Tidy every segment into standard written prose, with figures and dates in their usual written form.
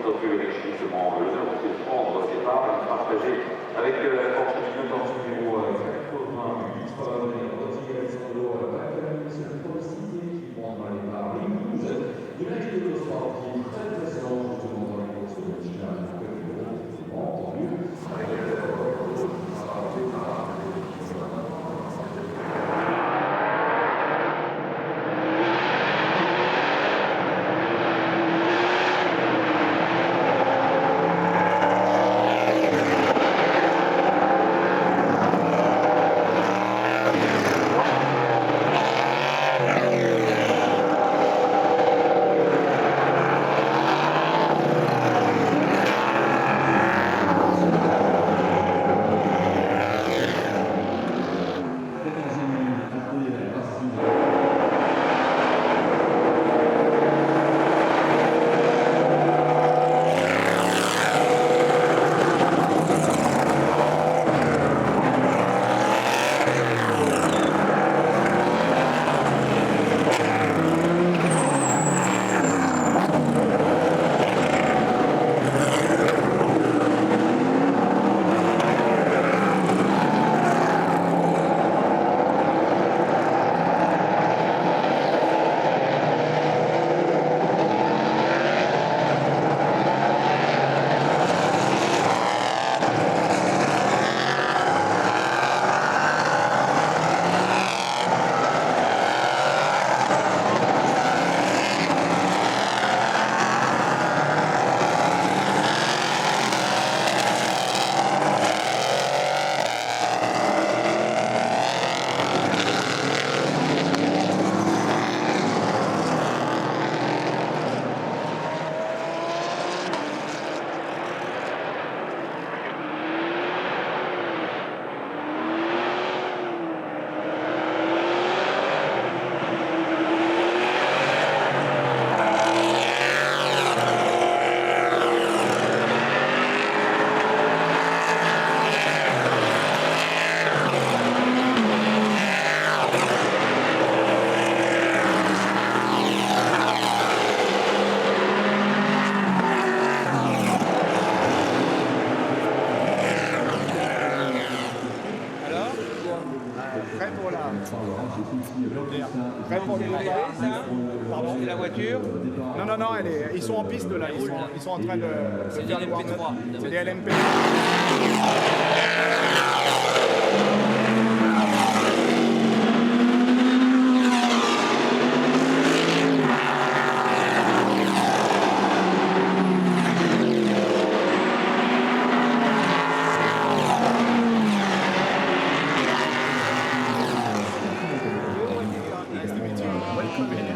notre enrichissement. L'honneur de prendre ses parts et partager avec la force militante numéro 88, qui monte dans les parts les 12. De l'activité sportive très précédente, justement dans les courses de Chine, entendu, avec Pardon, la voiture. Non, ils sont en piste là, ils sont en train de faire le warm-up. C'est des LMP.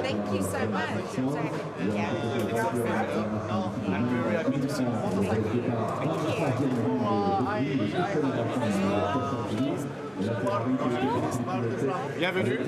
Thank you so much. Yeah. I'm very happy to see you. Bienvenue.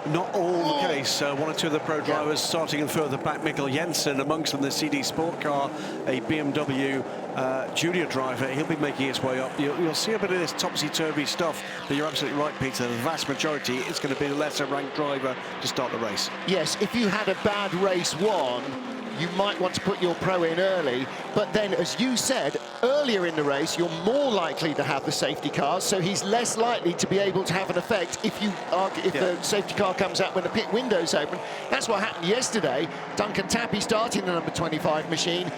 Not all the case. One or two of the pro drivers starting and further back. Mikkel Jensen amongst them, the CD Sport Car, a BMW junior driver. He'll be making his way up. You'll see a bit of this topsy-turvy stuff, but you're absolutely right, Peter. The vast majority is going to be the lesser-ranked driver to start the race. Yes, if you had a bad race one, you might want to put your pro in early, but then, as you said, earlier in the race, you're more likely to have the safety cars, so he's less likely to be able to have an effect if the safety car comes out when the pit window's open. That's what happened yesterday. Duncan Tappy starting the number 25 machine,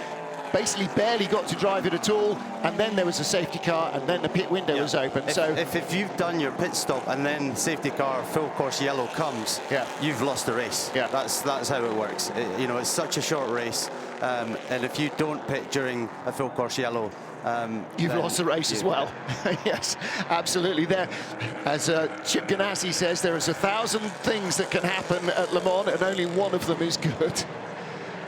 basically barely got to drive it at all, and then there was a safety car, and then the pit window was open. If you've done your pit stop and then safety car full course yellow comes, you've lost the race. That's how it works. You know, it's such a short race, and if you don't pit during a full course yellow, you've lost the race as well. Yes, absolutely. There, as Chip Ganassi says, there is 1,000 things that can happen at Le Mans, and only one of them is good.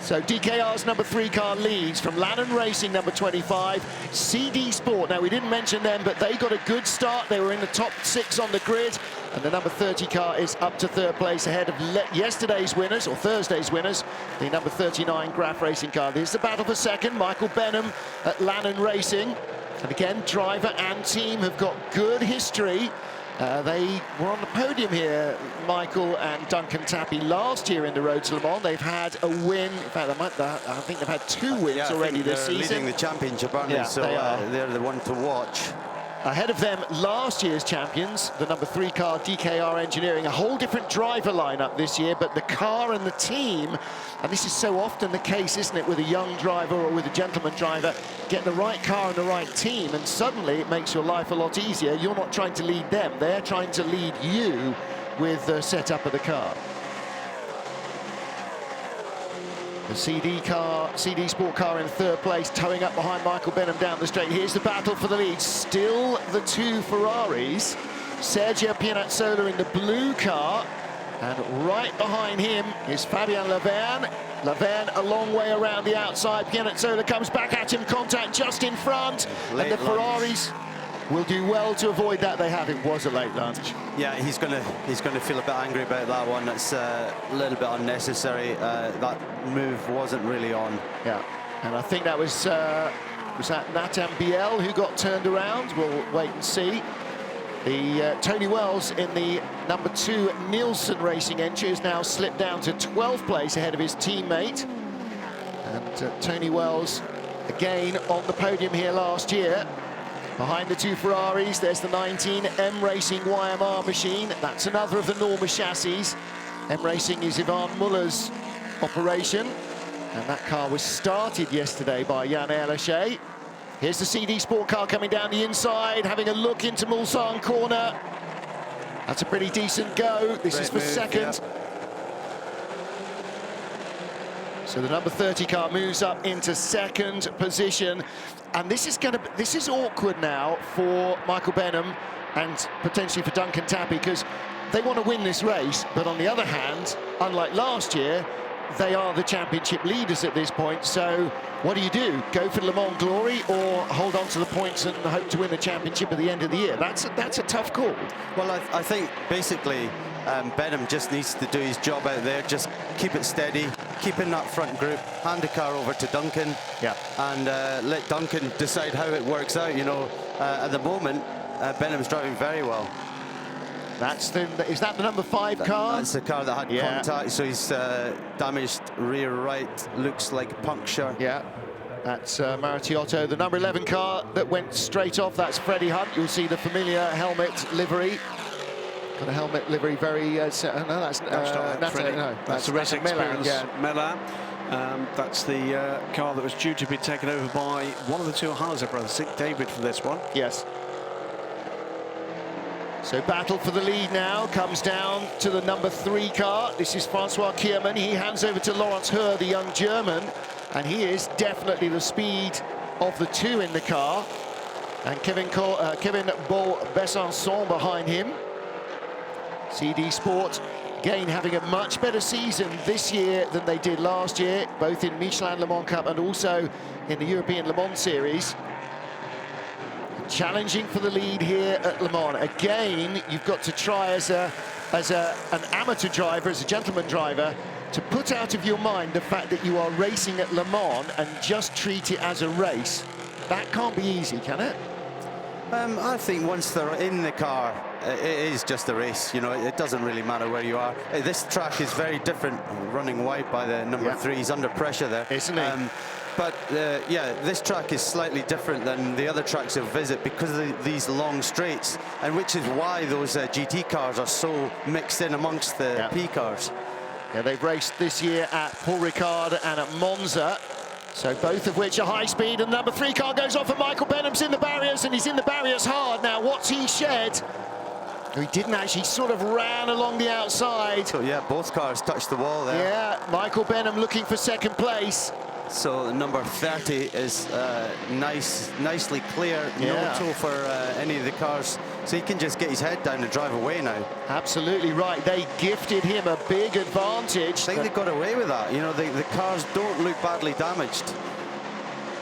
So DKR's number 3 car leads from Lannon Racing, number 25, CD Sport. Now, we didn't mention them, but they got a good start. They were in the top 6 on the grid, and the number 30 car is up to 3rd place ahead of yesterday's winners, or Thursday's winners, the number 39 Graf Racing car. Here's the battle for second. Michael Benham at Lannon Racing. And again, driver and team have got good history. They were on the podium here, Michael and Duncan Tappy, last year in the Road to Le Mans. They've had a win. In fact, I think they've had 2 wins already this season. Leading the championship, aren't they? So they're the one to watch. Ahead of them, last year's champions, the number 3 car, DKR Engineering. A whole different driver lineup this year, but the car and the team, and this is so often the case, isn't it, with a young driver or with a gentleman driver, get the right car and the right team, and suddenly it makes your life a lot easier. You're not trying to lead them, they're trying to lead you with the setup of the car. The CD Sport car in 3rd place, towing up behind Michael Benham down the straight. Here's the battle for the lead. Still the 2 Ferraris. Sergio Pianazzola in the blue car. And right behind him is Fabien Laverne. Laverne a long way around the outside. Pianazzola comes back at him, contact just in front. And the Ferraris will do well to avoid that. It was a late lunch. Yeah, he's gonna feel a bit angry about that one. It's a little bit unnecessary. That move wasn't really on. Yeah, and I think that was that Nathan Biel who got turned around? We'll wait and see. The Tony Wells in the number 2 Nielsen Racing entry has now slipped down to 12th place ahead of his teammate. And Tony Wells again on the podium here last year. Behind the 2 Ferraris, there's the 19 M Racing YMR machine. That's another of the Norma chassis. M Racing is Yvan Muller's operation. And that car was started yesterday by Jan Erlechet. Here's the CD Sport car coming down the inside, having a look into Mulsanne corner. That's a pretty decent go. This is for second. So the number 30 car moves up into 2nd position. And this is awkward now for Michael Benham and potentially for Duncan Tappy, because they want to win this race, but on the other hand, unlike last year, they are the championship leaders at this point. So what do? Go for Le Mans glory or hold on to the points and hope to win the championship at the end of the year? That's a tough call. Well, I think basically Benham just needs to do his job out there, just keep it steady, keep in that front group, hand the car over to Duncan, and let Duncan decide how it works out. You know, at the moment, Benham's driving very well. Is that the number 5 car? That's the car that had contact, so he's damaged rear right, looks like puncture. Yeah, that's Maritiotto. The number 11 car that went straight off, that's Freddie Hunt. You'll see the familiar helmet livery. Got a helmet livery very... no, that's that's the Race Experience Melan. That's the car that was due to be taken over by one of the 2 Hauser brothers, David, for this one. Yes. So battle for the lead now comes down to the number 3 car. This is Francois Cuban. He hands over to Lawrence Herr, the young German, and he is definitely the speed of the 2 in the car. And Kevin Beau Besançon behind him. CD Sport, again, having a much better season this year than they did last year, both in Michelin Le Mans Cup and also in the European Le Mans Series. Challenging for the lead here at Le Mans. Again, you've got to try as a as an amateur driver, as a gentleman driver, to put out of your mind the fact that you are racing at Le Mans and just treat it as a race. That can't be easy, can it? I think once they're in the car, it is just a race. You know, it doesn't really matter where you are. This track is very different, running wide by the number 3. He's under pressure there. Isn't he? But yeah, this track is slightly different than the other tracks he'll visit because of these long straights, and which is why those GT cars are so mixed in amongst the P cars. Yeah, they've raced this year at Paul Ricard and at Monza, so both of which are high speed, and number 3 car goes off, and Michael Benham's in the barriers, and he's in the barriers hard. Now, what's he shed? He didn't actually, sort of ran along the outside. So yeah, both cars touched the wall there. Yeah, Michael Benham looking for second place. So number 30 is nicely clear, no tow for any of the cars. So he can just get his head down and drive away now. Absolutely right. They gifted him a big advantage. I think they got away with that. You know, the cars don't look badly damaged.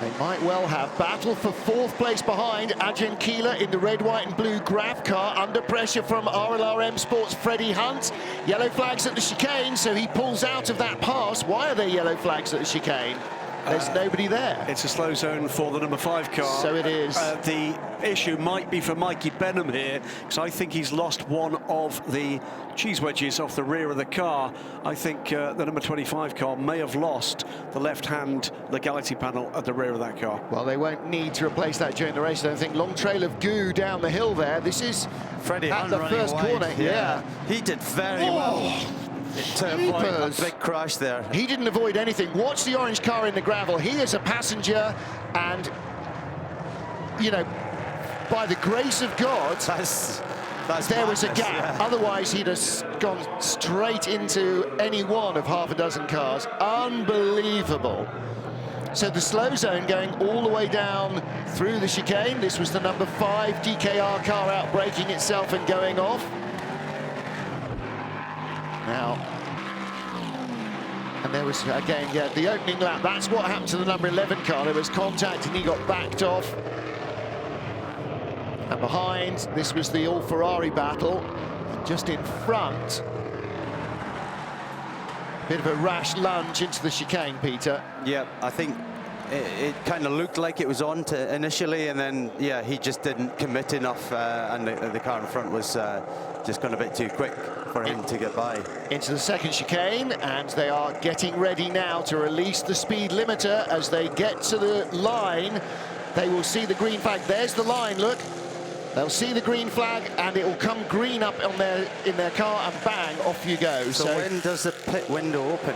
They might well have. Battle for 4th place behind. Adrian Keeler in the red, white and blue Graf car, under pressure from RLRM Sports' Freddie Hunt. Yellow flags at the chicane, so he pulls out of that pass. Why are there yellow flags at the chicane? There's nobody there. It's a slow zone for the number 5 car. So it is. The issue might be for Mikey Benham here, because I think he's lost one of the cheese wedges off the rear of the car. I think the number 25 car may have lost the left-hand legality panel at the rear of that car. Well, they won't need to replace that during the race, I don't think. Long trail of goo down the hill there. This is Freddie at Hunt the running first wide. corner. Yeah. He did very well to avoid a big crash there. He didn't avoid anything. Watch the orange car in the gravel. He is a passenger, and, you know, by the grace of God, there was a gap. Yeah. Otherwise, he'd have gone straight into any one of half a dozen cars. Unbelievable. So the slow zone going all the way down through the chicane. This was the number 5 DKR car out braking itself and going off. Now, and there was, again, the opening lap. That's what happened to the number 11 car. There was contact and he got backed off. And behind, this was the all-Ferrari battle. And just in front, bit of a rash lunge into the chicane, Peter. Yeah, I think it kind of looked like it was on to initially, and then, yeah, he just didn't commit enough, and the car in front was just gone a bit too quick for him to get by. Into the second chicane, and they are getting ready now to release the speed limiter. As they get to the line, they will see the green flag. There's the line, look. They'll see the green flag, and it will come green up on in their car, and bang, off you go. So when does the pit window open?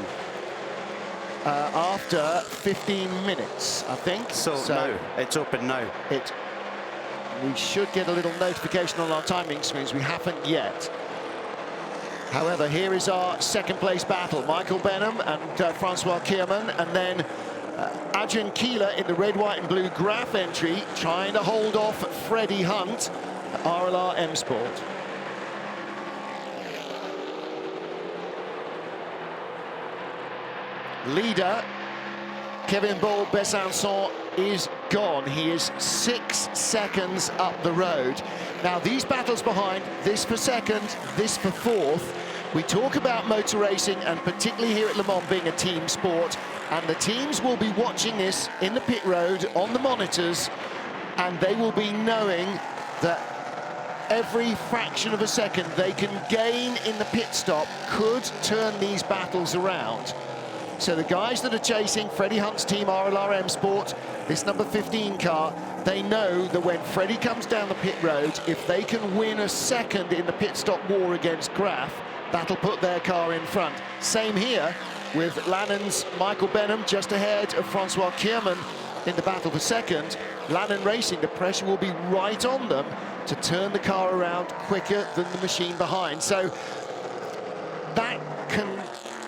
After 15 minutes, I think. So now, it's open now. We should get a little notification on our timing screens. We haven't yet. However, here is our second place battle. Michael Benham and Francois Cuban, and then Adrian Keeler in the red, white and blue Graf entry, trying to hold off Freddie Hunt at RLR M Sport. Leader, Kevin Ball Besançon, is gone. He is 6 seconds up the road. Now, these battles behind, this for second, this for 4th. We talk about motor racing, and particularly here at Le Mans being a team sport, and the teams will be watching this in the pit road on the monitors, and they will be knowing that every fraction of a second they can gain in the pit stop could turn these battles around. So the guys that are chasing Freddie Hunt's team, RLRM Sport, this number 15 car, they know that when Freddie comes down the pit road, if they can win a second in the pit stop war against Graf, that'll put their car in front. Same here with Lannon's Michael Benham just ahead of Francois Cuban in the battle for second. Lannon Racing, the pressure will be right on them to turn the car around quicker than the machine behind. So that can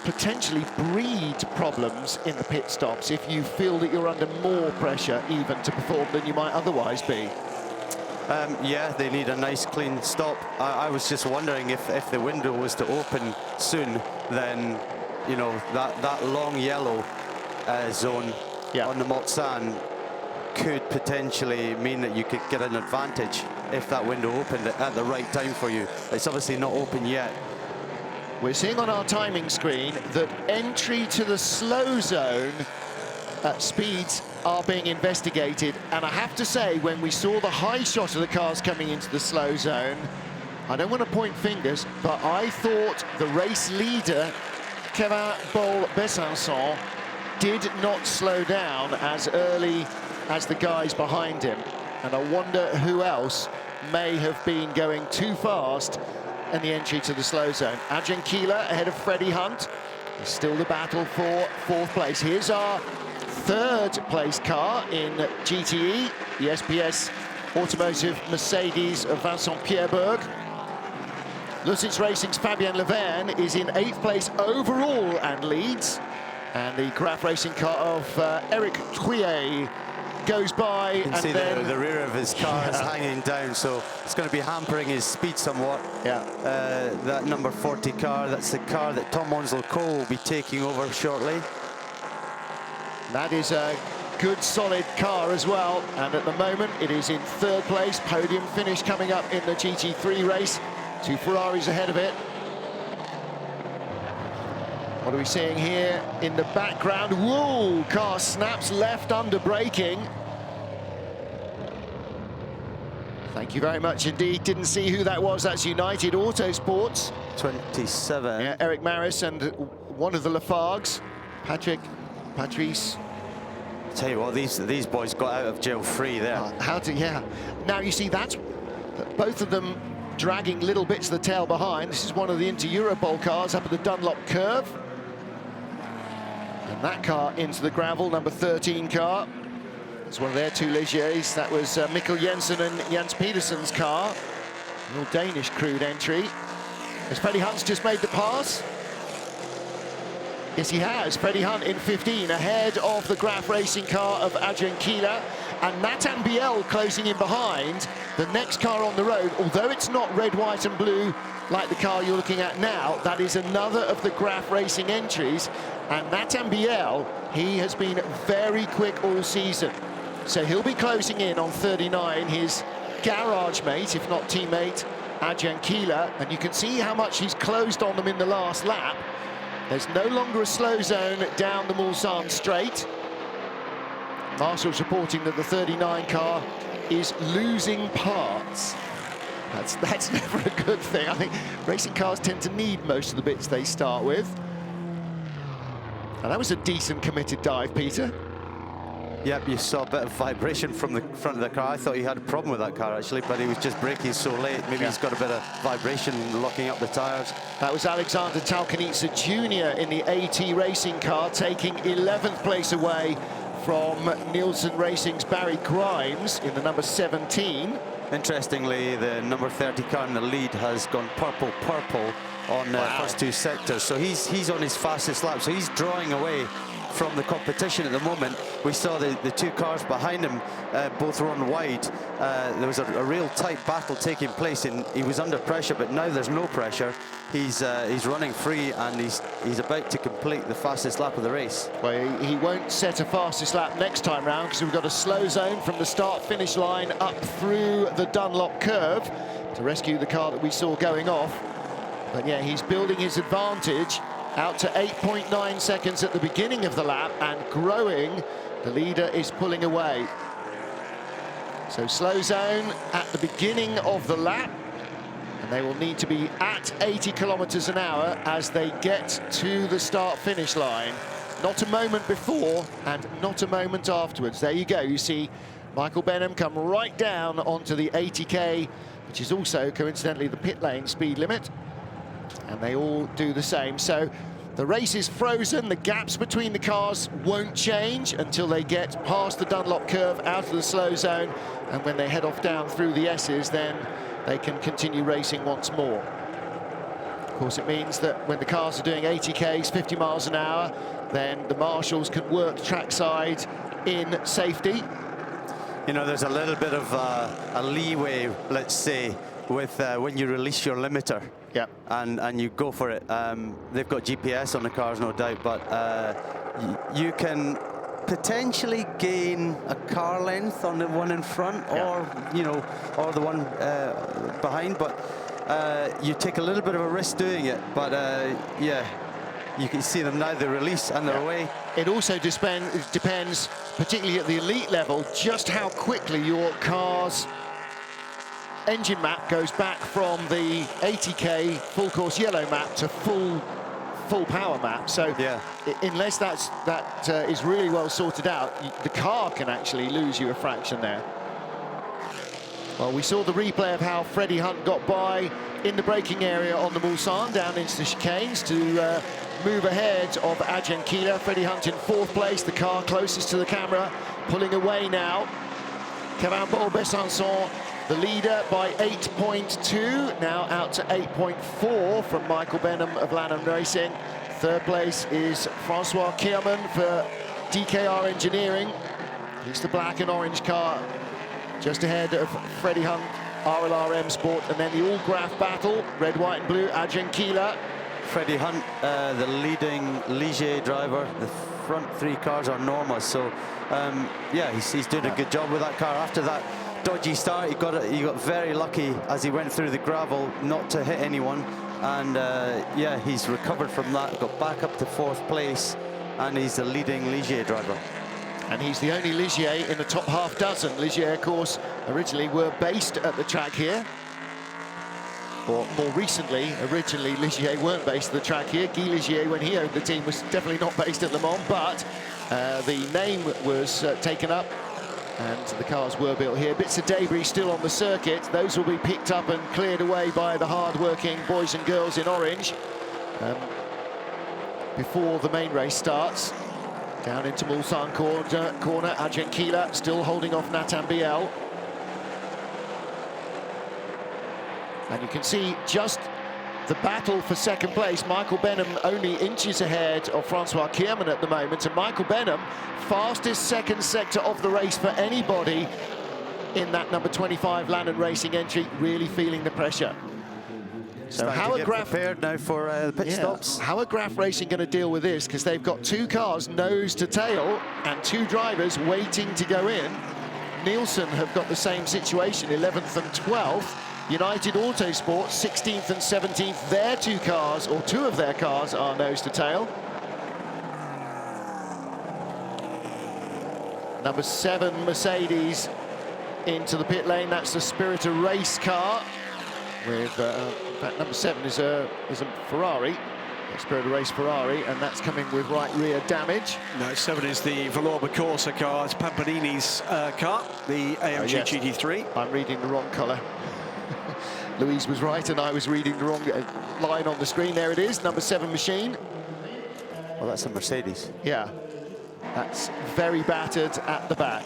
potentially breed problems in the pit stops if you feel that you're under more pressure even to perform than you might otherwise be. Yeah, they need a nice clean stop. I was just wondering if the window was to open soon, then, you know, that long yellow zone on the Mulsanne could potentially mean that you could get an advantage. if that window opened at the right time for you. It's obviously not open yet. We're seeing on our timing screen that entry to the slow zone speeds are being investigated. And I have to say, when we saw the high shot of the cars coming into the slow zone, I don't want to point fingers, but I thought the race leader, Kevin Bol-Besançon, did not slow down as early as the guys behind him. And I wonder who else may have been going too fast in the entry to the slow zone. Adrian Keeler ahead of Freddie Hunt. It's still the battle for 4th place. Here's our 3rd place car in GTE, the SPS Automotive Mercedes of Vincent Pierreberg. Lucitz Racing's Fabien Levain is in 8th place overall and leads. And the Graf Racing car of Eric Trouillet goes by. You can and see then the rear of his car is hanging down, so it's going to be hampering his speed somewhat. Yeah. That number 40 car, that's the car that Tom Onslow-Cole will be taking over shortly. That is a good, solid car as well. And at the moment, it is in 3rd place. Podium finish coming up in the GT3 race. 2 Ferraris ahead of it. What are we seeing here in the background? Whoa, car snaps left under braking. Thank you very much indeed. Didn't see who that was. That's United Autosports. 27. Yeah, Eric Maris and one of the Lafargues, Patrice. Tell you what, these boys got out of jail free there. Yeah. Now you see that's both of them dragging little bits of the tail behind. This is one of the Inter-Europol cars up at the Dunlop curve. And that car into the gravel, number 13 car. It's one of their 2 Legers. That was Mikkel Jensen and Jens Pedersen's car. A little Danish crude entry. Has Freddie Hunt's just made the pass? Yes, he has. Freddie Hunt in 15, ahead of the Graf Racing car of Adrian Keeler. And Nathan Biel closing in behind. The next car on the road, although it's not red, white and blue like the car you're looking at now, that is another of the Graf Racing entries. And Nathan Biel, he has been very quick all season. So he'll be closing in on 39, his garage mate, if not teammate, Adrian Keeler. And you can see how much he's closed on them in the last lap. There's no longer a slow zone down the Mulsanne straight. Marshall's reporting that the 39 car is losing parts. That's never a good thing. I think racing cars tend to need most of the bits they start with. And that was a decent committed dive, Peter. Yep, you saw a bit of vibration from the front of the car. I thought he had a problem with that car, actually, but he was just braking so late. Maybe he's got a bit of vibration locking up the tyres. That was Alexander Talkanitsa Jr. in the AT Racing car, taking 11th place away from Nielsen Racing's Barry Grimes in the number 17. Interestingly, the number 30 car in the lead has gone purple on the first 2 sectors. So he's on his fastest lap. So he's drawing away from the competition at the moment. We saw the 2 cars behind him both run wide. There was a real tight battle taking place, and he was under pressure, but now there's no pressure. He's running free, and he's about to complete the fastest lap of the race. Well, he won't set a fastest lap next time round, because we've got a slow zone from the start-finish line up through the Dunlop curve to rescue the car that we saw going off. But yeah, he's building his advantage out to 8.9 seconds at the beginning of the lap and growing. The leader is pulling away. So slow zone at the beginning of the lap, and they will need to be at 80 kilometers an hour as they get to the start-finish line. Not a moment before and not a moment afterwards. There you go. You see Michael Benham come right down onto the 80k, which is also coincidentally the pit lane speed limit. And they all do the same. So the race is frozen. The gaps between the cars won't change until they get past the Dunlop curve, out of the slow zone. And when they head off down through the S's, then they can continue racing once more. Of course, it means that when the cars are doing 80Ks, 50 miles an hour, then the marshals can work trackside in safety. You know, there's a little bit of a leeway, let's say, with when you release your limiter. Yeah. And you go for it. They've got GPS on the cars, no doubt, but you can potentially gain a car length on the one in front, or you know, or the one behind, but you take a little bit of a risk doing it. But yeah, you can see them now, they release and they're away. It also depends, particularly at the elite level, just how quickly your car's engine map goes back from the 80k full course yellow map to full power map. So unless that is really well sorted out, the car can actually lose you a fraction there. Well, we saw the replay of how Freddie Hunt got by in the braking area on the Mulsanne down into the chicanes to move ahead of Adrian Keeler. Freddie Hunt in 4th place, the car closest to the camera, pulling away now. Kevin Besançon, the leader by 8.2, now out to 8.4 from Michael Benham of Lanham Racing. 3rd place is Francois Cuban for DKR Engineering. It's the black and orange car just ahead of Freddie Hunt, RLRM Sport, and then the all-graph battle, red, white and blue, Adrian Keeler. Freddie Hunt, the leading Ligier driver. The front 3 cars are Norma, so yeah, he's doing a good job with that car. After that dodgy start, he got very lucky as he went through the gravel not to hit anyone, and yeah, he's recovered from that, got back up to 4th place, and he's the leading Ligier driver. And he's the only Ligier in the top half dozen. Ligier, of course, originally were based at the track here. Or more recently, originally Ligier weren't based at the track here. Guy Ligier, when he owned the team, was definitely not based at Le Mans, but the name was taken up and the cars were built here. Bits of debris still on the circuit. Those will be picked up and cleared away by the hard-working boys and girls in orange before the main race starts. Down into Mulsanne corner, Adrian Keeler still holding off Nathan Biel. And you can see just the battle for 2nd place. Michael Benham only inches ahead of Francois Cuban at the moment, and Michael Benham, fastest 2nd sector of the race for anybody in that number 25 Lanham Racing entry, really feeling the pressure. So how are Graf prepared now for the pit stops? How are Graf Racing going to deal with this? Because they've got 2 cars nose to tail and 2 drivers waiting to go in. Nielsen have got the same situation, 11th and 12th. United Autosport, 16th and 17th. Their 2 cars, or 2 of their cars, are nose to tail. Number 7 Mercedes into the pit lane. That's the Spirit of Race car. With, in fact, number 7 is a Ferrari, a Spirit of Race Ferrari, and that's coming with right rear damage. No, 7 is the Valour Corsa car. It's Pampanini's car, the AMG GT3. I'm reading the wrong colour. Louise was right, and I was reading the wrong line on the screen. There it is, number 7 machine. Well, that's a Mercedes. Yeah, that's very battered at the back.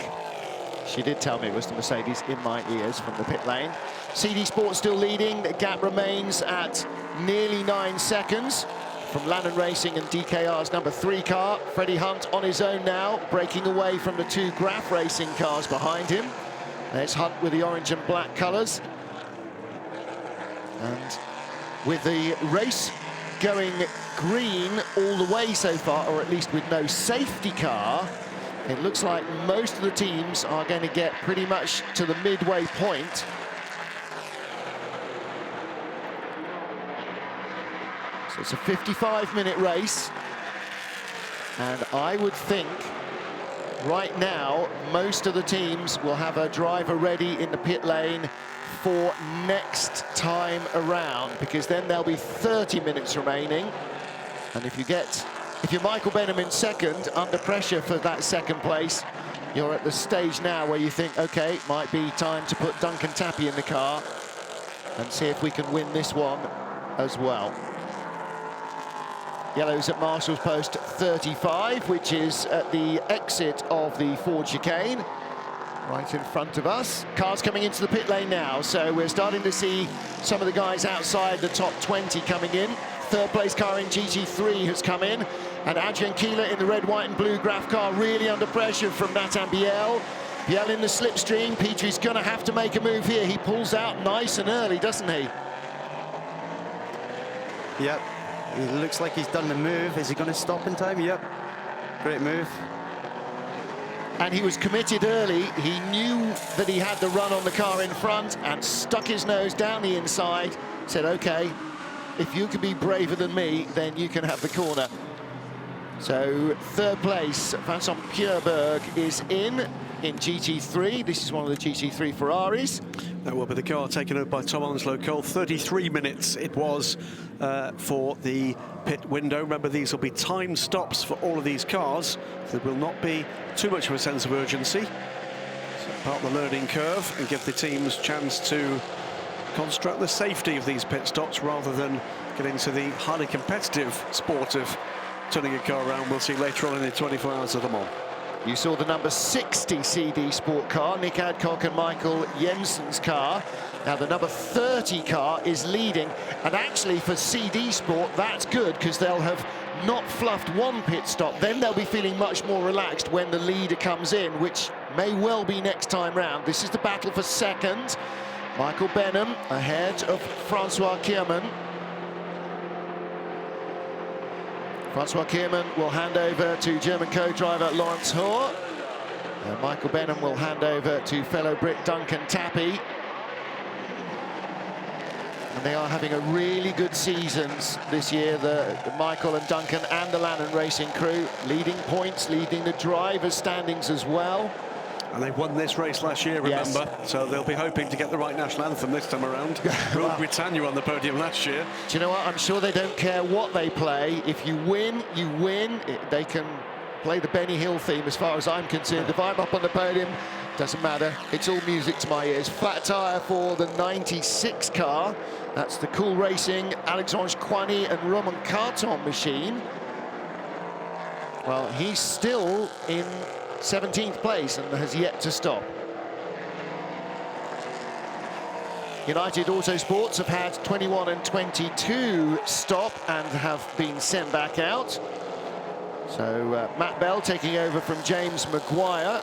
She did tell me it was the Mercedes in my ears from the pit lane. CD Sport still leading. The gap remains at nearly 9 seconds from Lanham Racing and DKR's number 3 car. Freddie Hunt on his own now, breaking away from the 2 Graf Racing cars behind him. There's Hunt with the orange and black colours. And with the race going green all the way so far, or at least with no safety car, it looks like most of the teams are going to get pretty much to the midway point. So it's a 55-minute race. And I would think right now, most of the teams will have a driver ready in the pit lane for next time around, because then there'll be 30 minutes remaining. And if you're Michael Benham in 2nd, under pressure for that 2nd place, you're at the stage now where you think, okay, might be time to put Duncan Tappy in the car and see if we can win this one as well. Yellow's at Marshall's post 35, which is at the exit of the Ford chicane, right in front of us. Cars coming into the pit lane now, so we're starting to see some of the guys outside the top 20 coming in. 3rd place car in Gt3 has come in, and Adrian Keeler in the red, white and blue Graf car really under pressure from Nathan Biel. Biel in the slipstream. Petrie's going to have to make a move here. He pulls out nice and early, doesn't he? Yep, he looks like he's done the move. Is he going to stop in time? Yep, great move. and he was committed early. He knew that he had the run on the car in front and stuck his nose down the inside, said, okay, if you can be braver than me, then you can have the corner. So third place, Vincent Pierberg is in GT3. This is one of the GT3 Ferraris. That will be the car taken over by Tom Onslow Cole. 33 minutes it was for the pit window. Remember, these will be timed stops for all of these cars. There will not be too much of a sense of urgency. So part of the learning curve and give the teams a chance to concentrate on the safety of these pit stops rather than get into the highly competitive sport of turning a car around. We'll see later on in the 24 hours of Le Mans. You saw the number 60 CD Sport car, Nick Adcock and Michael Jensen's car. Now the number 30 car is leading, and actually for CD Sport that's good because they'll have not fluffed one pit stop. Then they'll be feeling much more relaxed when the leader comes in, which may well be next time round. This is the battle for second. Michael Benham ahead of Francois Cuban. Francois Cuban will hand over to German co-driver Lawrence Hoare. Michael Benham will hand over to fellow Brit Duncan Tappy. And they are having a really good seasons this year, the Michael and Duncan and the Lannon Racing crew, leading points, leading the drivers' standings as well. And they won this race last year, remember? Yes. So they'll be hoping to get the right national anthem this time around. Rule Britannia on the podium last year. Do you know what? I'm sure they don't care what they play. If you win, you win. They can play the Benny Hill theme as far as I'm concerned. If I'm up on the podium, doesn't matter. It's all music to my ears. Flat tyre for the 96 car. That's the Cool Racing, Alexandre Coigny and Roman Carton machine. Well, he's still in 17th place and has yet to stop. United Autosports have had 21 and 22 stop and have been sent back out. So Matt Bell taking over from James Maguire.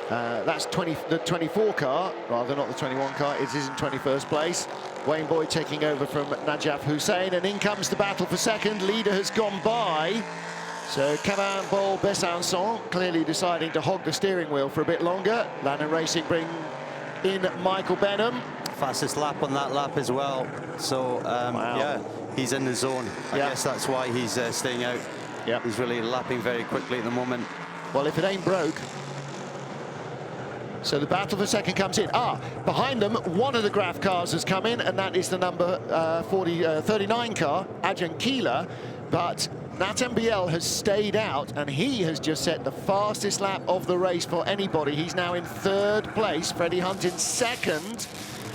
That's the 24 car, rather not the 21 car. It is in 21st place. Wayne Boyd taking over from Najaf Hussain, and in comes the battle for second. Leader has gone by. So Cavin Bol Besançon clearly deciding to hog the steering wheel for a bit longer. Lannon Racing bring in Michael Benham. Fastest lap on that lap as well. So, wow. Yeah, he's in the zone. I guess that's why he's staying out. Yeah. He's really lapping very quickly at the moment. Well, if it ain't broke. So the battle for second comes in. Behind them, one of the Graf cars has come in, and that is the number 39 car, Adjan Keeler. But Nathan Biel has stayed out, and he has just set the fastest lap of the race for anybody. He's now in third place, Freddie Hunt in second,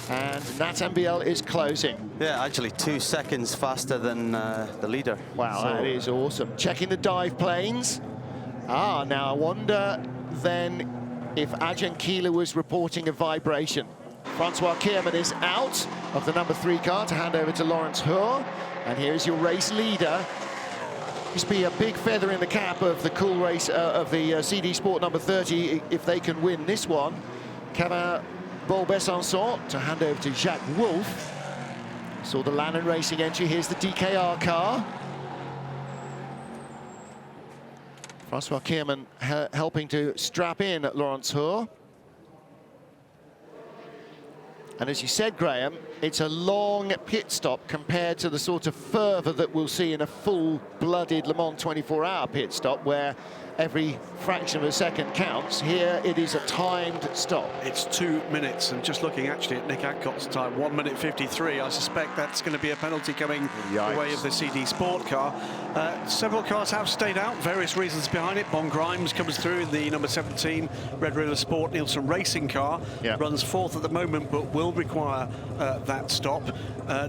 and Nathan Biel is closing. Yeah, actually 2 seconds faster than the leader. Wow, so that is awesome. Checking the dive planes. Now I wonder then if Adjan Keeler was reporting a vibration. Francois Cuban is out of the number 3 car to hand over to Lawrence Hoare, and here's your race leader. This be a big feather in the cap of the Cool Race of the CD Sport number 30 if they can win this one. Cavin Bol Besançon to hand over to Jacques Wolf. Saw the Lannon Racing entry. Here's the DKR car. Francois Cuban helping to strap in at Lawrence Hoare. And as you said, Graham, it's a long pit stop compared to the sort of fervour that we'll see in a full-blooded Le Mans 24-hour pit stop, where every fraction of a second counts. Here it is a timed stop. It's 2 minutes, and just looking actually at Nick Adcock's time, 1 minute 53. I suspect that's going to be a penalty coming the way of the CD Sport car. Several cars have stayed out, various reasons behind it. Bon Grimes comes through, the number 17 Red River Sport Nielsen Racing car. Runs fourth at the moment, but will require that stop.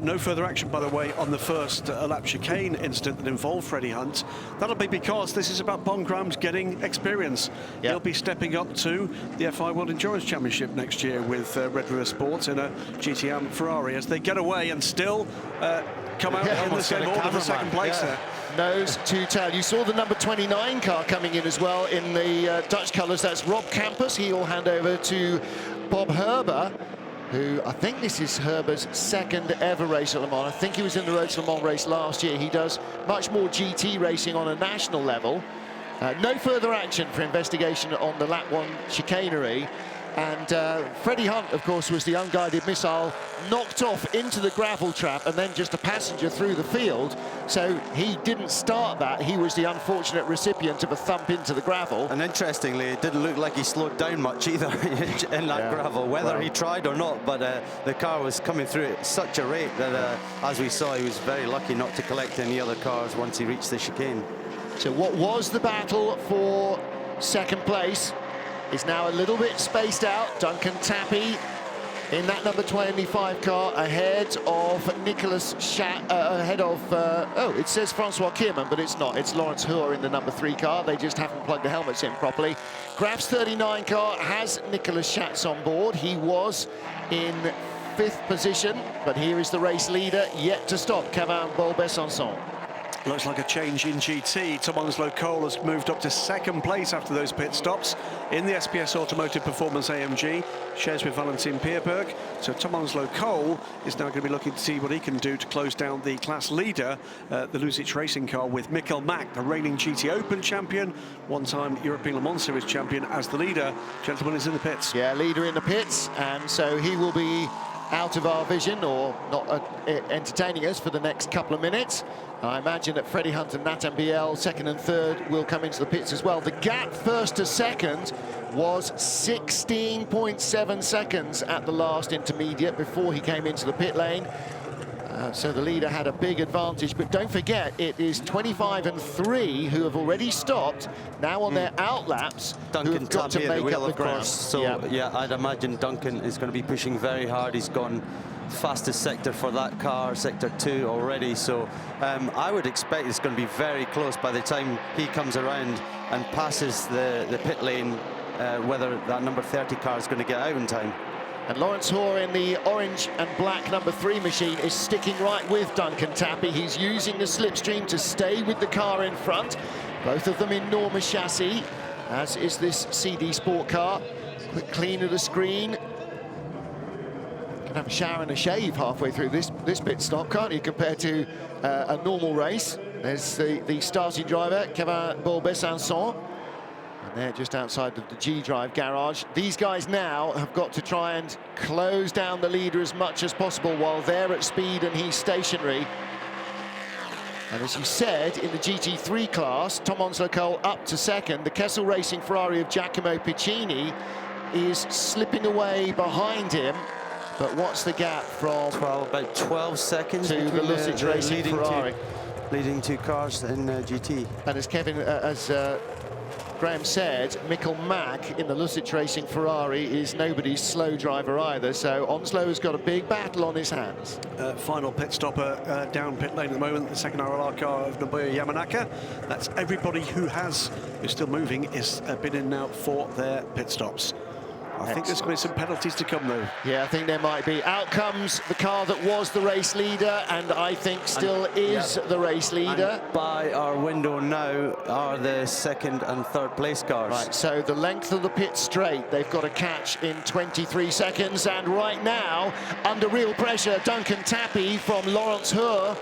No further action, by the way, on the first lap chicane incident that involved Freddie Hunt. That'll be because this is about Bon Grimes getting experience. He'll be stepping up to the FI World Endurance Championship next year with Red River Sports in a GTM Ferrari as they get away and still come out in the same order for second place there. Nose to tail. You saw the number 29 car coming in as well in the Dutch colours. That's Rob Campus. He'll hand over to Bob Herbert, who I think this is Herbert's second ever race at Le Mans. I think he was in the Road to Le Mans race last year. He does much more GT racing on a national level. No further action for investigation on the lap 1 chicanery. And Freddie Hunt, of course, was the unguided missile knocked off into the gravel trap and then just a passenger through the field. So he didn't start that. He was the unfortunate recipient of a thump into the gravel. And interestingly, it didn't look like he slowed down much either in that gravel, whether he tried or not. But the car was coming through at such a rate that, as we saw, he was very lucky not to collect any other cars once he reached the chicane. So what was the battle for second place is now a little bit spaced out. Duncan Tappy in that number 25 car ahead of Nicholas ahead of, oh, it says Francois Cuban, but it's not. It's Lawrence Hoare in the number 3 car. They just haven't plugged the helmets in properly. Graf's 39 car has Nicholas Schatz on board. He was in 5th position, but here is the race leader yet to stop, Kevin Besançon. Looks like a change in GT. Tom Onslow-Cole has moved up to 2nd place after those pit stops in the SPS Automotive Performance AMG. Shares with Valentin Pierberg. So Tom Onslow-Cole is now going to be looking to see what he can do to close down the class leader, the Luzic racing car, with Mikkel Mack, the reigning GT Open champion, one-time European Le Mans Series champion, as the leader. Gentleman is in the pits. Yeah, leader in the pits, and so he will be out of our vision, or not entertaining us for the next couple of minutes. I imagine that Freddie Hunt and Nathan Biel, 2nd and 3rd, will come into the pits as well. The gap 1st to 2nd was 16.7 seconds at the last intermediate before he came into the pit lane. So the leader had a big advantage, but don't forget, it is 25 and 3 who have already stopped, now on their out laps, who have got to make up the ground. So yeah, I'd imagine Duncan is going to be pushing very hard. He's gone fastest sector for that car, sector 2 already, so I would expect it's going to be very close by the time he comes around and passes the pit lane, whether that number 30 car is going to get out in time. And Lawrence Hoare in the orange and black number 3 machine is sticking right with Duncan Tappy. He's using the slipstream to stay with the car in front. Both of them in Norma chassis, as is this CD Sport car. Quick clean of the screen. Can have a shower and a shave halfway through this pit stop, can't you, compared to a normal race. There's the starting driver, Kevin Besançon. And they're just outside of the G-Drive garage. These guys now have got to try and close down the leader as much as possible while they're at speed and he's stationary. And as you said, in the GT3 class, Tom Onslow-Cole up to 2nd. The Kessel Racing Ferrari of Giacomo Piccini is slipping away behind him. But what's the gap from about 12 seconds to the Luzic Racing Ferrari? Leading 2 cars in GT. And as Graham said, Mikkel Mack in the Luzic Racing Ferrari is nobody's slow driver either, so Onslow has got a big battle on his hands. Final pit stopper down pit lane at the moment, the 2nd RLR car of Nobuya Yamanaka. That's everybody who's still moving is been in now for their pit stops. I think there's going to be some penalties to come, though. Yeah, I think there might be. Out comes the car that was the race leader, and I think still is the race leader. And by our window now are the 2nd and 3rd place cars. Right, so the length of the pit straight, they've got to catch in 23 seconds. And right now, under real pressure, Duncan Tappy from Lawrence Hoare.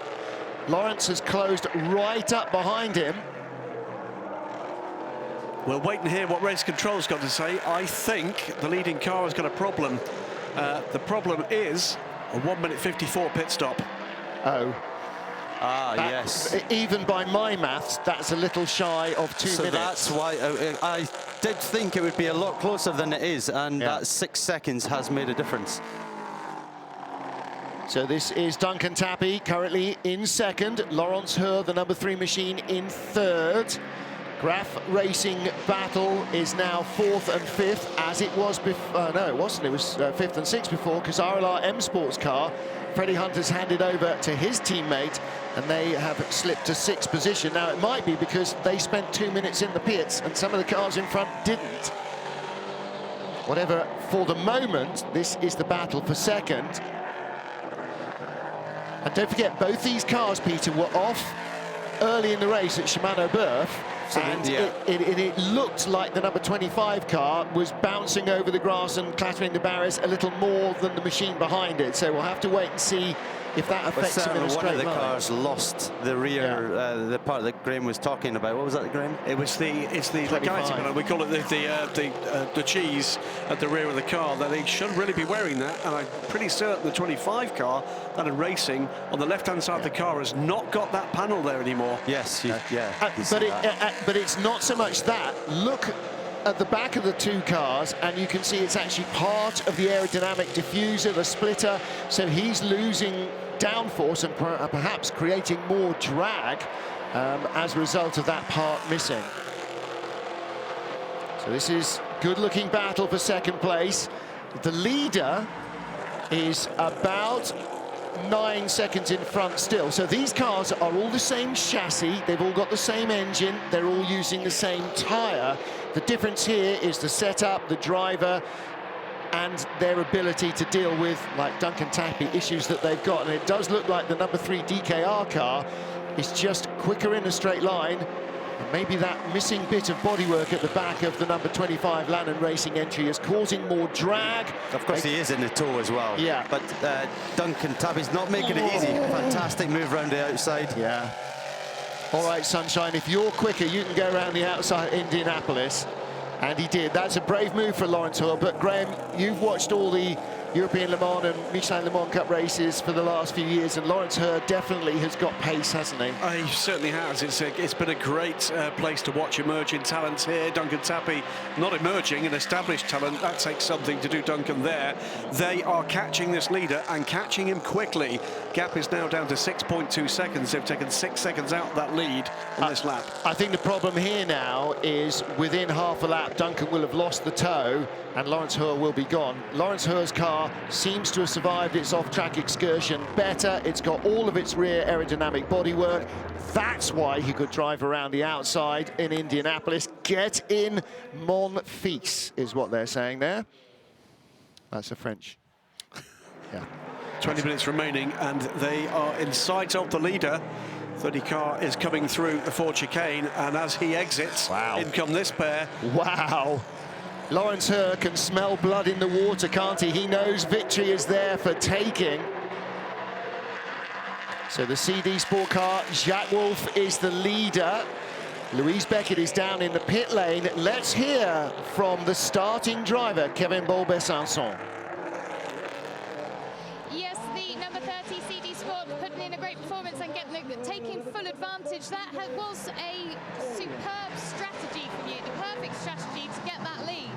Lawrence has closed right up behind him. We'll wait and hear what race control's got to say. I think the leading car has got a problem. The problem is a 1:54 pit stop. Oh. Yes. Even by my maths, that's a little shy of 2 minutes. So that's why I did think it would be a lot closer than it is, and that 6 seconds has made a difference. So this is Duncan Tappy currently in 2nd. Lawrence Hoare, the number 3 machine, in 3rd. Graf Racing Battle is now 4th and 5th, as it was before. No, it wasn't. It was 5th and 6th before, because RLR M Sports car, Freddie Hunt has handed over to his teammate, and they have slipped to 6th position. Now, it might be because they spent 2 minutes in the pits, and some of the cars in front didn't. Whatever, for the moment, this is the battle for 2nd. And don't forget, both these cars, Peter, were off early in the race at Shimano Berth. And it looked like the number 25 car was bouncing over the grass and clattering the barriers a little more than the machine behind it. So we'll have to wait and see if that affects him in a straight one of the line. cars lost the rear, the part that Graham was talking about. What was that, Graham? It's the legacy, we call it the cheese at the rear of the car. That they shouldn't really be wearing that, and I'm pretty certain the 25 car that are racing on the left-hand side of the car has not got that panel there anymore. Yes, but it's not so much that. Look at the back of the two cars, and you can see it's actually part of the aerodynamic diffuser, the splitter, so he's losing downforce and perhaps creating more drag as a result of that part missing. So this is good-looking battle for second place. The leader is about 9 seconds in front still. So these cars are all the same chassis, they've all got the same engine, they're all using the same tyre. The difference here is the setup, the driver, and their ability to deal with, like Duncan Tappy, issues that they've got. And it does look like the number 3 DKR car is just quicker in a straight line. And maybe that missing bit of bodywork at the back of the number 25 Lannon Racing entry is causing more drag. Of course, he is in the tow as well. Yeah. But Duncan Tappy's not making it easy. Fantastic move around the outside. Yeah. All right, Sunshine, if you're quicker, you can go around the outside Indianapolis. And he did. That's a brave move for Lawrence Hull. But Graham, you've watched all the European Le Mans and Michelin Le Mans Cup races for the last few years, and Lawrence Hull definitely has got pace, hasn't he? He certainly has. It's been a great place to watch emerging talents here. Duncan Tappy, not emerging, an established talent. That takes something to do Duncan there. They are catching this leader and catching him quickly. Gap is now down to 6.2 seconds. They've taken 6 seconds out that lead on this lap. I think the problem here now is within half a lap, Duncan will have lost the toe and Lawrence Hull will be gone. Lawrence Hull's car seems to have survived its off-track excursion better. It's got all of its rear aerodynamic bodywork. That's why he could drive around the outside in Indianapolis. Get in mon fils is what they're saying there. That's a French. Yeah. 20 minutes remaining, and they are in sight of the leader. 30 car is coming through the Ford chicane, and as he exits, in come this pair. Wow. Lawrence Hull can smell blood in the water, can't he? He knows victory is there for taking. So the CD Sport car, Jacques Wolf is the leader. Louise Beckett is down in the pit lane. Let's hear from the starting driver, Kevin Besançon. Yes, the number 30 CD Sport putting in a great performance and taking full advantage. That was a superb strategy from you, the perfect strategy to get that lead.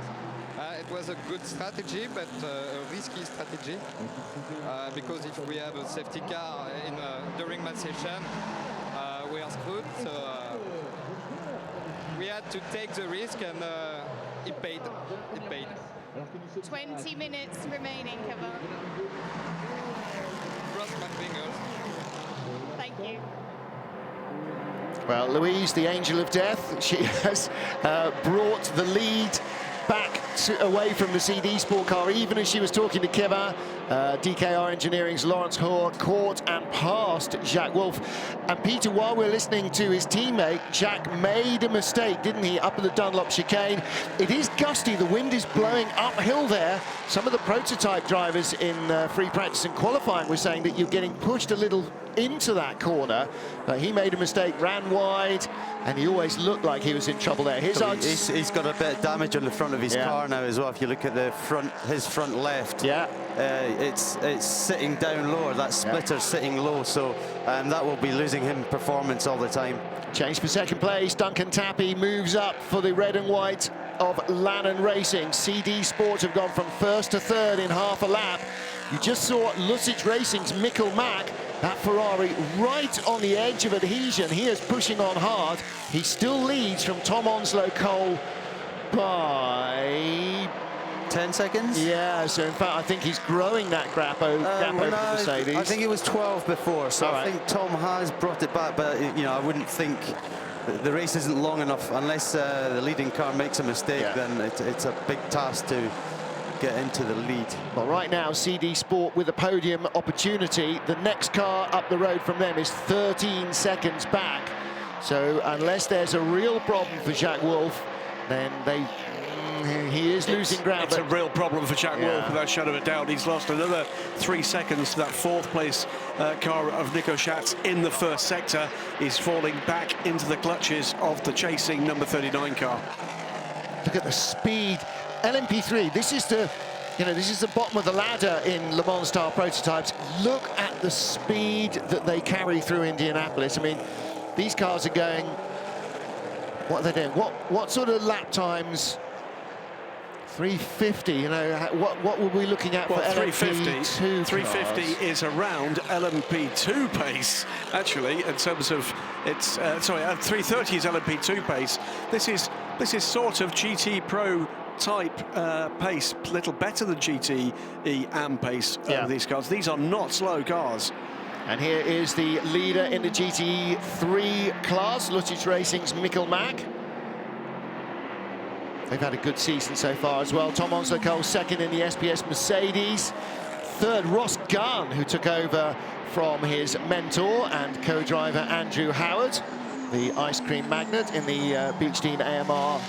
It was a good strategy, but a risky strategy, because if we have a safety car during my session, we are screwed. So we had to take the risk, and it paid. It paid. 20 minutes remaining, Kevin. Cross my fingers. Thank you. Well, Louise, the angel of death, she has brought the lead back away from the CD Sport car, even as she was talking to Kevin. DKR Engineering's Lawrence Hull caught and passed Jacques Wolf. And Peter, while we're listening to his teammate, Jacques made a mistake, didn't he, up at the Dunlop chicane. It is gusty, the wind is blowing uphill there. Some of the prototype drivers in free practice and qualifying were saying that you're getting pushed a little into that corner, but he made a mistake, ran wide, and he always looked like he was in trouble there. He's got a bit of damage on the front of his car now as well. If you look at the front, his front left, it's sitting down lower. That splitter's sitting low, so that will be losing him performance all the time. Change for second place. Duncan Tappy moves up for the red and white of Lannon Racing. CD Sports have gone from first to third in half a lap. You just saw Lussich Racing's Mikkel Mack, that Ferrari right on the edge of adhesion. He is pushing on hard. He still leads from Tom Onslow Cole by 10 seconds? Yeah, so in fact, I think he's growing that gap over the Mercedes. I think it was 12 before, so I think Tom has brought it back, but you know, I wouldn't think the race isn't long enough unless the leading car makes a mistake. Then it's a big task to get into the lead. Well, right now, CD Sport with a podium opportunity. The next car up the road from them is 13 seconds back. So unless there's a real problem for Jacques Wolf, then he is losing ground. It's a real problem for Jacques Wolf, without a shadow of a doubt. He's lost another 3 seconds to that fourth place car of Nico Schatz in the first sector is falling back into the clutches of the chasing number 39 car. Look at the speed. LMP3, this is the, this is the bottom of the ladder in Le Mans style prototypes. Look at the speed that they carry through Indianapolis. I mean, these cars are going, what are they doing? What sort of lap times? 350, what were we looking at for LMP2 350 is around LMP2 pace, actually, in terms of its, 330 is LMP2 pace. This is sort of GT Pro type pace, a little better than GTE AM pace of these cars. These are not slow cars. And here is the leader in the GT3 class, Luttich Racing's Mikkel Mack. They've had a good season so far as well. Tom Onslow-Cole second in the SPS Mercedes. Third, Ross Gunn, who took over from his mentor and co-driver Andrew Howard, the ice cream magnate in the Beach Dean AMR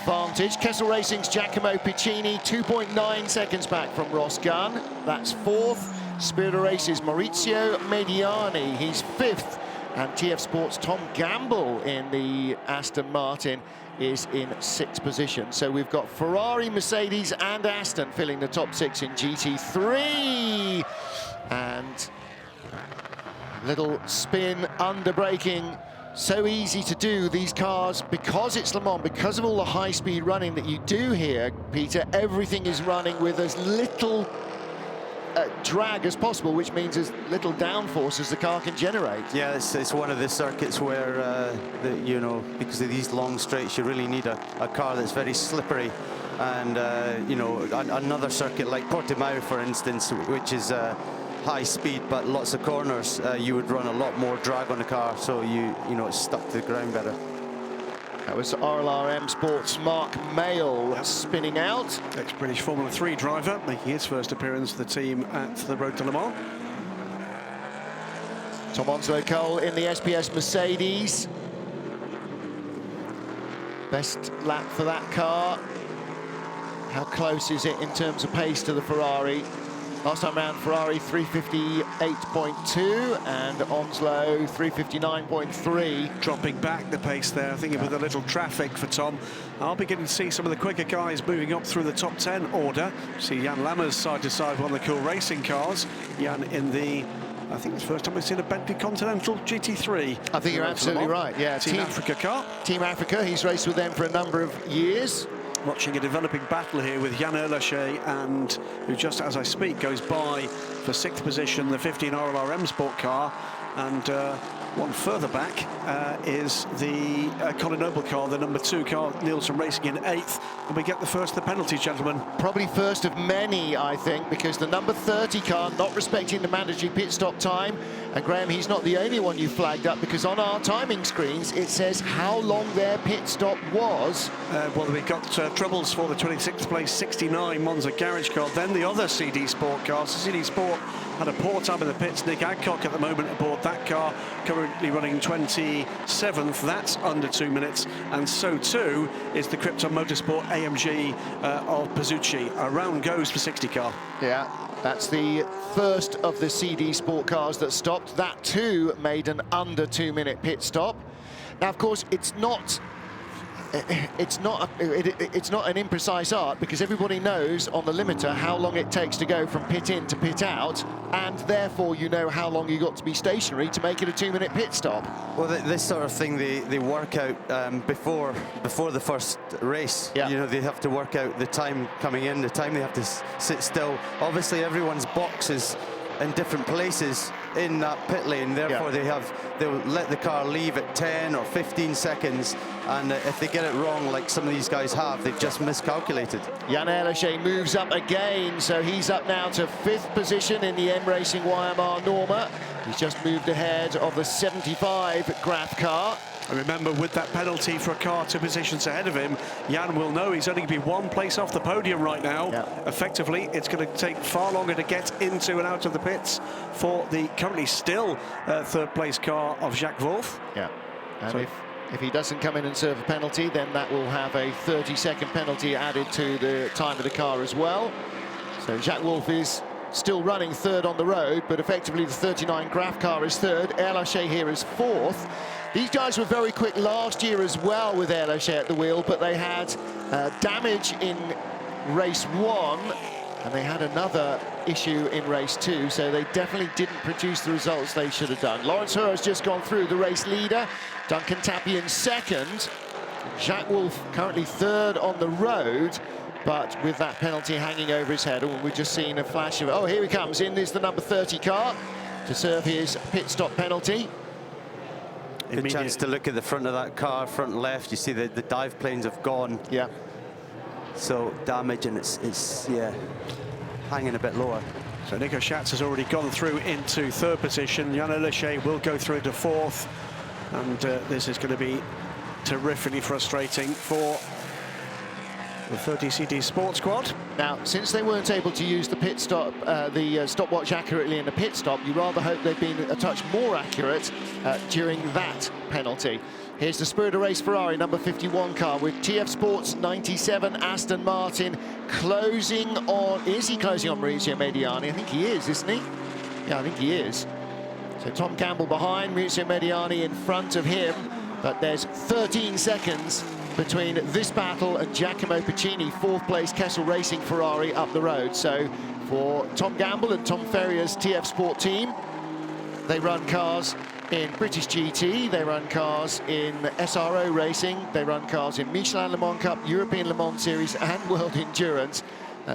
Vantage. Kessel Racing's Giacomo Piccini, 2.9 seconds back from Ross Gunn. That's fourth. Spirit of Race's Maurizio Mediani, he's fifth. And TF Sports' Tom Gamble in the Aston Martin is in sixth position. So we've got Ferrari, Mercedes and Aston filling the top six in GT3. And little spin, under braking. So easy to do, these cars, because it's Le Mans, because of all the high-speed running that you do here, Peter, everything is running with as little drag as possible, which means as little downforce as the car can generate. Yeah, it's one of the circuits where, because of these long straights, you really need a car that's very slippery. And, another circuit like Portimao, for instance, which is high speed but lots of corners, you would run a lot more drag on the car, so it's stuck to the ground better. That was RLRM Sports' Mark Mayle spinning out. Ex-British Formula 3 driver making his first appearance for the team at the Road to Le Mans. Tom Onslow-Cole in the SPS Mercedes. Best lap for that car. How close is it in terms of pace to the Ferrari? Last time round, Ferrari 358.2 and Onslow 359.3. Dropping back the pace there, I think with a little traffic for Tom. I'll be getting to see some of the quicker guys moving up through the top 10 order. See Jan Lammers side to side, one of the cool racing cars. Jan in the, I think it's the first time we've seen a Bentley Continental GT3. I think you're absolutely right, yeah. Team Africa car. Team Africa, he's raced with them for a number of years. Watching a developing battle here with Jan Erlacher, and who just as I speak goes by for sixth position, the 15 RLRM Sport car, and one further back is the Colin Noble car, the number 2 car, Nielsen Racing in 8th, and we get the first of the penalties, gentlemen. Probably first of many, I think, because the number 30 car not respecting the mandatory pit stop time. And Graham, he's not the only one you flagged up, because on our timing screens it says how long their pit stop was. Well, we got troubles for the 26th place 69 Monza Garage car, then the other CD Sport car. So CD Sport had a poor time in the pits. Nick Adcock at the moment aboard that car, currently running 27th. That's under 2 minutes, and so too is the Krypton Motorsport AMG of Pizzucci. A round goes for 60 car. Yeah. That's the first of the CD Sport cars that stopped. That too made an under 2 minute pit stop. Now, of course, it's not an imprecise art, because everybody knows on the limiter how long it takes to go from pit in to pit out, and therefore you know how long you got to be stationary to make it a 2 minute pit stop. Well, this sort of thing they work out before the first race. Yeah. They have to work out the time coming in, the time they have to sit still. Obviously, everyone's box is in different places in that pit lane, therefore they'll let the car leave at 10 or 15 seconds, and if they get it wrong, like some of these guys have, they've just miscalculated. Jan Erlacher moves up again, so he's up now to 5th position in the M Racing YMR Norma. He's just moved ahead of the 75 Graf car. And remember, with that penalty for a car 2 positions ahead of him, Jan will know he's only going to be 1 place off the podium right now. Yeah. Effectively, it's going to take far longer to get into and out of the pits for the currently still 3rd place car of Jacques Wolf. Yeah, and if he doesn't come in and serve a penalty, then that will have a 30-second penalty added to the time of the car as well. So Jacques Wolf is still running third on the road, but effectively the 39 Graf car is third. Air Lachey here is fourth. These guys were very quick last year as well with Air Lachey at the wheel, but they had damage in race 1, and they had another issue in race 2, so they definitely didn't produce the results they should have done. Lawrence Hur has just gone through, the race leader. Duncan Tapian second. Jacques Wolf currently third on the road, but with that penalty hanging over his head. And we've just seen a flash of, oh, here he comes. In is the number 30 car to serve his pit stop penalty. Good chance to look at the front of that car, front left. You see the dive planes have gone. Yeah. So damage, and it's yeah, hanging a bit lower. So Nico Schatz has already gone through into third position. Yann Lachey will go through into fourth. And this is going to be terrifically frustrating for the 30 CD Sports Squad. Now, since they weren't able to use the pit stop, the stopwatch accurately in the pit stop, you rather hope they've been a touch more accurate during that penalty. Here's the Spirit of Race Ferrari number 51 car with TF Sports 97 Aston Martin closing on. Is he closing on Maurizio Mediani? I think he is, isn't he? Yeah, I think he is. So Tom Campbell behind, Maurizio Mediani in front of him, but there's 13 seconds between this battle and Giacomo Piccini, fourth place Kessel Racing Ferrari up the road. So for Tom Gamble and Tom Ferrier's TF Sport team, they run cars in British GT, they run cars in SRO Racing, they run cars in Michelin Le Mans Cup, European Le Mans Series and World Endurance.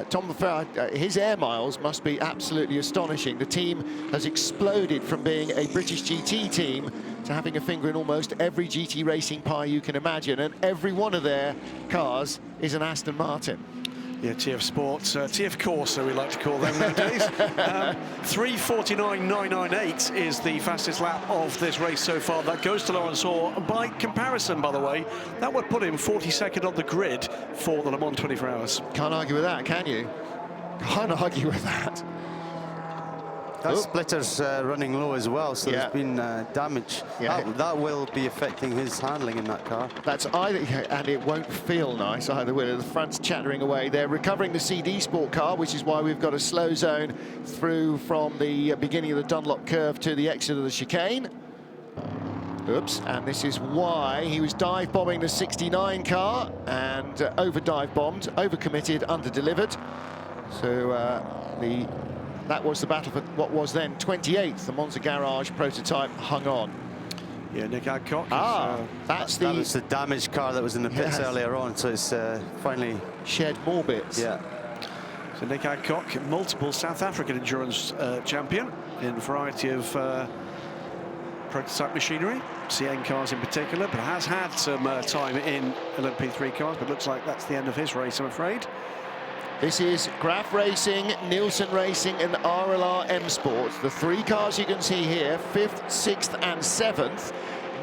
Tom Ferrier, his air miles must be absolutely astonishing. The team has exploded from being a British GT team to having a finger in almost every GT racing pie you can imagine, and every one of their cars is an Aston Martin. Yeah, TF Sports, TF Corsa we like to call them nowadays. 3:49.998 is the fastest lap of this race so far. That goes to Lawrence Hur. By comparison, by the way, that would put him 42nd on the grid for the Le Mans 24 Hours. Can't argue with that, can you? Can't argue with that. That splitter's running low as well, so there's been damage. Yeah. That will be affecting his handling in that car. That's either, and it won't feel nice either, will it? The front's chattering away. They're recovering the CD Sport car, which is why we've got a slow zone through from the beginning of the Dunlop curve to the exit of the chicane. Oops, and this is why he was dive bombing the 69 car and over dive bombed, over committed, under delivered. So that was the battle for what was then 28th. The Monza Garage prototype hung on. Yeah, Nick Adcock. That was the damaged car that was in the pits earlier on, so it's finally shed more bits. Yeah. So Nick Adcock, multiple South African endurance champion in a variety of prototype machinery, CN cars in particular, but has had some time in LMP3 cars, but looks like that's the end of his race, I'm afraid. This is Graf Racing, Nielsen Racing and RLR M Sports. The three cars you can see here, 5th, 6th and 7th.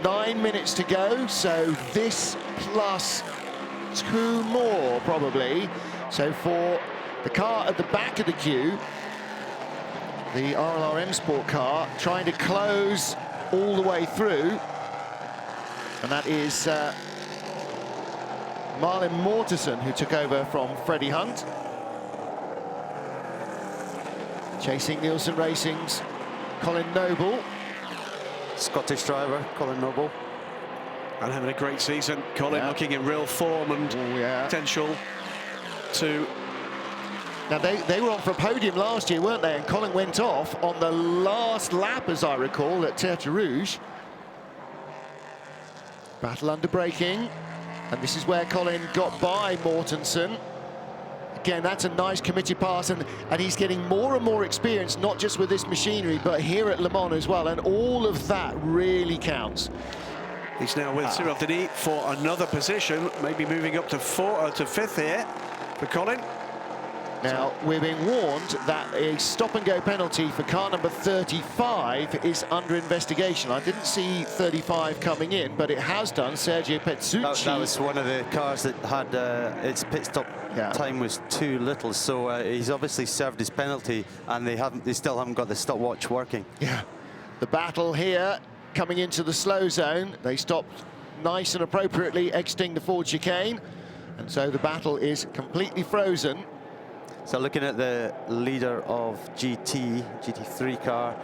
9 minutes to go, so this plus 2 more probably. So for the car at the back of the queue, the RLR M Sport car trying to close all the way through. And that is Marlin Mortensen, who took over from Freddie Hunt. Chasing Nielsen Racing's Colin Noble. Scottish driver, Colin Noble. And having a great season. Colin looking in real form and potential to... Now, they were on for a podium last year, weren't they? And Colin went off on the last lap, as I recall, at Tertre Rouge. Battle under braking. And this is where Colin got by Mortensen. Again, that's a nice committed pass, and he's getting more and more experience, not just with this machinery, but here at Le Mans as well, and all of that really counts. He's now with Cyril Denis for another position, maybe moving up to 5th here for Colin. Now, we're being warned that a stop-and-go penalty for car number 35 is under investigation. I didn't see 35 coming in, but it has done. Sergio Petsucci. That was one of the cars that had its pit stop time was too little, so he's obviously served his penalty, and they still haven't got the stopwatch working. Yeah, the battle here coming into the slow zone. They stopped nice and appropriately exiting the forward chicane, and so the battle is completely frozen. So looking at the leader of GT3 car,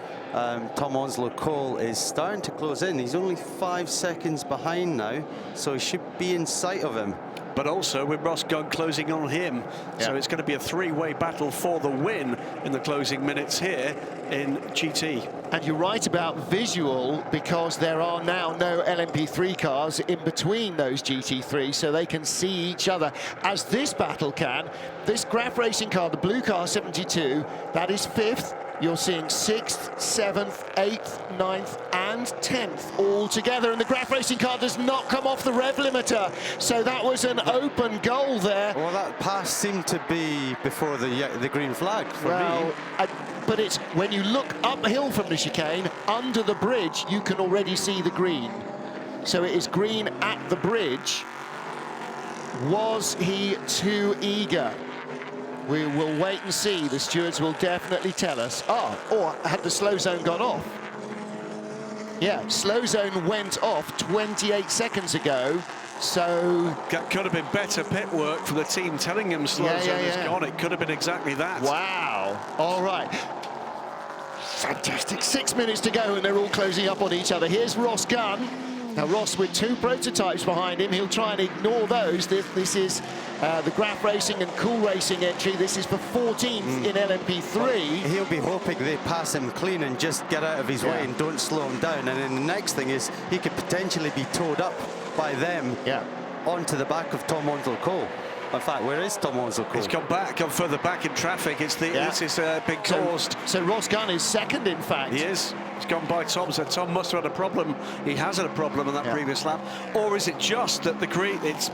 Tom Onslow-Cole is starting to close in. He's only 5 seconds behind now, so he should be in sight of him. But also with Ross Gunn closing on him. So it's going to be a three-way battle for the win in the closing minutes here in GT. And you're right about visual, because there are now no LMP3 cars in between those GT3, so they can see each other, as this battle can. This Graf Racing car, the blue car 72, that is 5th. You're seeing 6th, 7th, 8th, 9th and 10th all together, and the Graf Racing car does not come off the rev limiter, so that was an open goal there. Well, that pass seemed to be before the green flag for me. But it's when you look uphill from the chicane, under the bridge, you can already see the green. So it is green at the bridge. Was he too eager? We will wait and see. The stewards will definitely tell us. Or had the slow zone gone off? Yeah, slow zone went off 28 seconds ago. So that could have been better pit work for the team telling him slow zone is gone. It could have been exactly that. Wow. All right. Fantastic. 6 minutes to go and they're all closing up on each other. Here's Ross Gunn. Now Ross with 2 prototypes behind him. He'll try and ignore those. This is the Graf Racing and Cool Racing entry. This is for 14th in LMP3. He'll be hoping they pass him clean and just get out of his way and don't slow him down. And then the next thing is he could potentially be towed up by them onto the back of Tom Onslow-Cole. In fact, where is Tom Onslow-Cole? He's gone back, gone further back in traffic. It's the this is been caused. So Ross Gunn is 2nd, in fact. He is. He's gone by Tom, so Tom must have had a problem. He has had a problem in that previous lap. Or is it just that the green, it's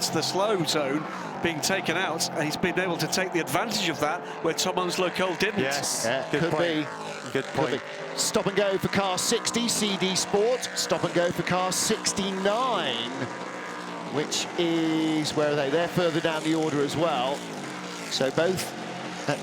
the slow zone being taken out, and he's been able to take the advantage of that where Tom Onslow-Cole didn't? Yes, good point. Good point. Stop and go for car 60, CD Sport. Stop and go for car 69, which is, where are they? They're further down the order as well. So both,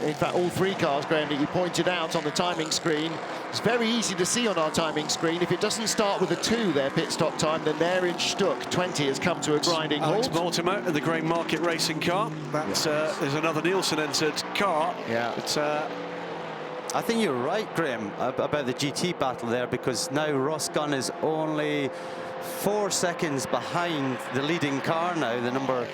in fact, all 3 cars, Graham, that you pointed out on the timing screen. It's very easy to see on our timing screen. If it doesn't start with a 2, their pit stop time, then they're in Stuck. 20 has come to a grinding Alex halt. Mortimer in the Grey Market Racing car. That's there's another Nielsen entered car. Yeah. It's, I think you're right, Graham, about the GT battle there, because now Ross Gunn is only 4 seconds behind the leading car now, the number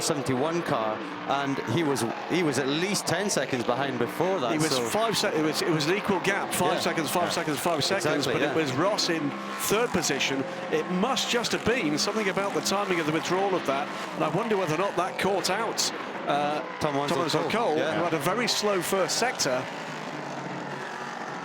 71 car, and he was at least 10 seconds behind before that. He was 5 seconds. It was an equal gap. 5 seconds, 5 seconds, 5 seconds. Exactly, but it was Ross in 3rd position. It must just have been something about the timing of the withdrawal of that, and I wonder whether or not that caught out Tom Onslow-Cole, who had a very slow first sector.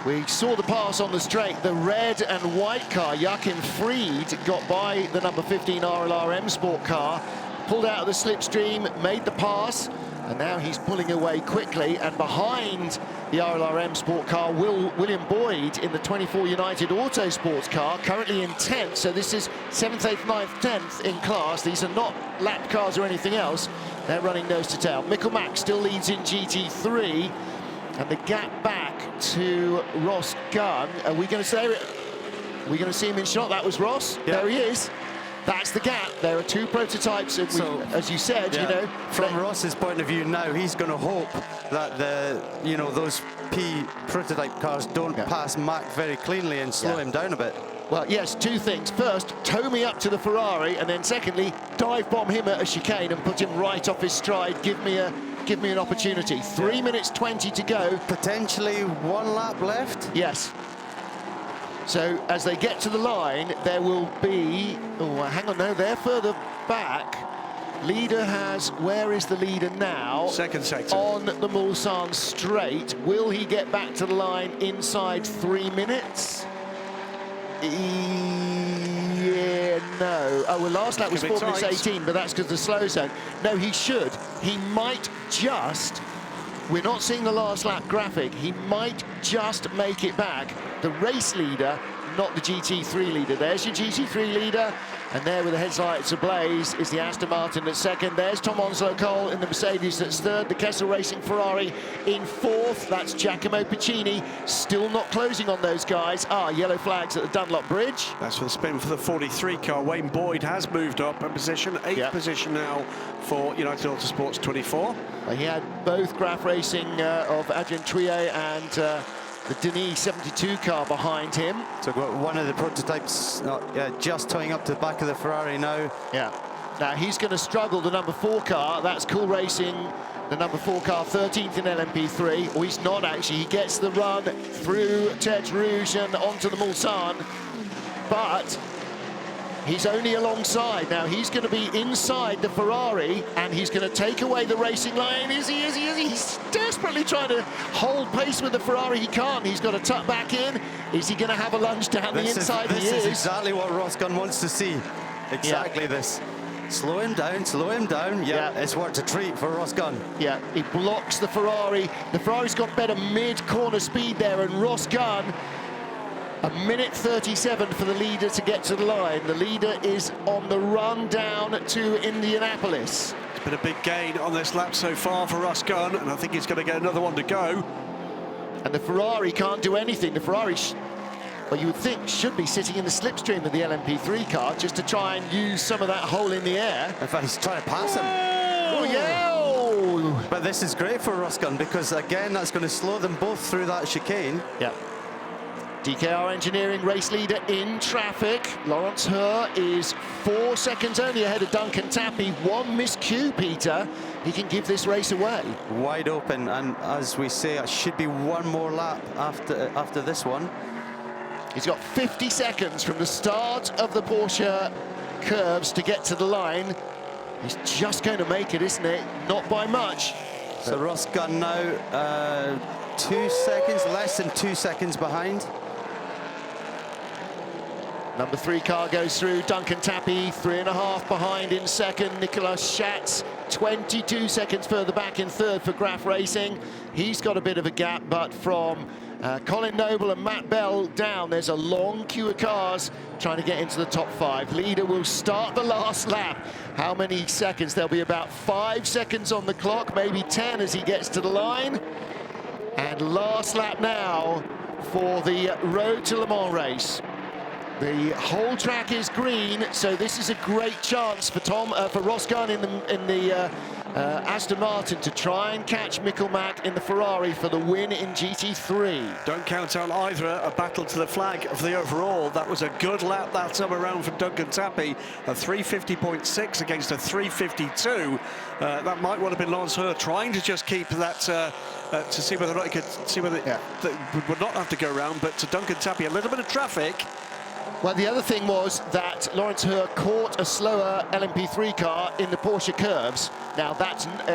We saw the pass on the straight. The red and white car, Joachim Fried, got by the number 15 RLR M Sport car, pulled out of the slipstream, made the pass, and now he's pulling away quickly. And behind the RLR M Sport car, William Boyd in the 24 United Autosports car, currently in 10th. So this is 7th, 8th, 9th, 10th in class. These are not lap cars or anything else. They're running nose to tail. Mikkel Mack still leads in GT3. And the gap back to Ross Gunn. Are we going to say it? We're going to see him in shot. That was Ross. Yeah. There he is. That's the gap. There are 2 prototypes, and so, as you said, you know, from Ross's point of view now, he's going to hope that those P prototype cars don't pass Mack very cleanly and slow him down a bit. Well, yes, 2 things. First, tow me up to the Ferrari, and then secondly, dive bomb him at a chicane and put him right off his stride. Give me an opportunity. 3 minutes 20 to go. Potentially 1 lap left? Yes. So as they get to the line, there will be... Oh, hang on, no, they're further back. Leader has... Where is the leader now? 2nd sector. On the Mulsanne straight. Will he get back to the line inside 3 minutes? Yeah, no. Oh, well, last lap was 4 minutes 18, but that's because of the slow zone. No, he should. He might just... We're not seeing the last lap graphic. He might just make it back. The race leader not the GT3 leader. There's your GT3 leader, and there with the headlights ablaze is the Aston Martin at second. There's Tom Onslow-Cole in the Mercedes that's third. The Kessel Racing Ferrari in fourth. That's Giacomo Piccini, still not closing on those guys. Yellow flags at the Dunlop Bridge. That's for the spin for the 43 car. Wayne Boyd has moved up a position, eighth position now for United Autosports 24. He had both Graf Racing of Adrien Trouillet and the Denis 72 car behind him. So we've got one of the prototypes just toying up to the back of the Ferrari now. Yeah. Now he's going to struggle, the number 4 car. That's Cool Racing, the number 4 car, 13th in LMP3. Or he's not actually. He gets the run through Tertre Rouge and onto the Mulsanne. But he's only alongside. Now he's going to be inside the Ferrari, and he's going to take away the racing line. Is he? He's desperately trying to hold pace with the Ferrari. He can't. He's got to tuck back in. Is he going to have a lunge down the inside? This is exactly what Ross Gunn wants to see. Exactly this. Slow him down, slow him down. Yeah, it's worked a treat for Ross Gunn. Yeah, he blocks the Ferrari. The Ferrari's got better mid-corner speed there, and Ross Gunn, a minute 37 for the leader to get to the line. The leader is on the run down to Indianapolis. It's been a big gain on this lap so far for Ross Gunn, and I think he's going to get another one to go. And the Ferrari can't do anything. The Ferrari, well, you would think, should be sitting in the slipstream of the LMP3 car just to try and use some of that hole in the air. In fact, he's trying to pass him. Oh, yeah! But this is great for Ross Gunn, because, again, that's going to slow them both through that chicane. Yeah. DKR Engineering race leader in traffic. Lawrence Herr is 4 seconds only ahead of Duncan Tappy. One miscue, Peter. He can give this race away. Wide open, and as we say, it should be one more lap after this one. He's got 50 seconds from the start of the Porsche curves to get to the line. He's just going to make it, isn't it? Not by much. So Ross Gunn now 2 seconds, less than 2 seconds behind. Number 3 car goes through. Duncan Tappy, 3.5 behind in second. Nicolas Schatz, 22 seconds further back in third for Graf Racing. He's got a bit of a gap, but from Colin Noble and Matt Bell down, there's a long queue of cars trying to get into the top 5. Leader will start the last lap. How many seconds? There'll be about 5 seconds on the clock, maybe 10 as he gets to the line. And last lap now for the Road to Le Mans race. The whole track is green, so this is a great chance for Ross Gunn in the Aston Martin to try and catch Mikkel Mack in the Ferrari for the win in GT3. Don't count out either a battle to the flag of the overall. That was a good lap that time around for Duncan Tappy, a 350.6 against a 352. That might well have been Lawrence Herr trying to just keep that to see whether or not he could see whether that would not have to go around, but to Duncan Tappy, a little bit of traffic. Well, the other thing was that Lawrence Herr caught a slower LMP3 car in the Porsche curves. Now,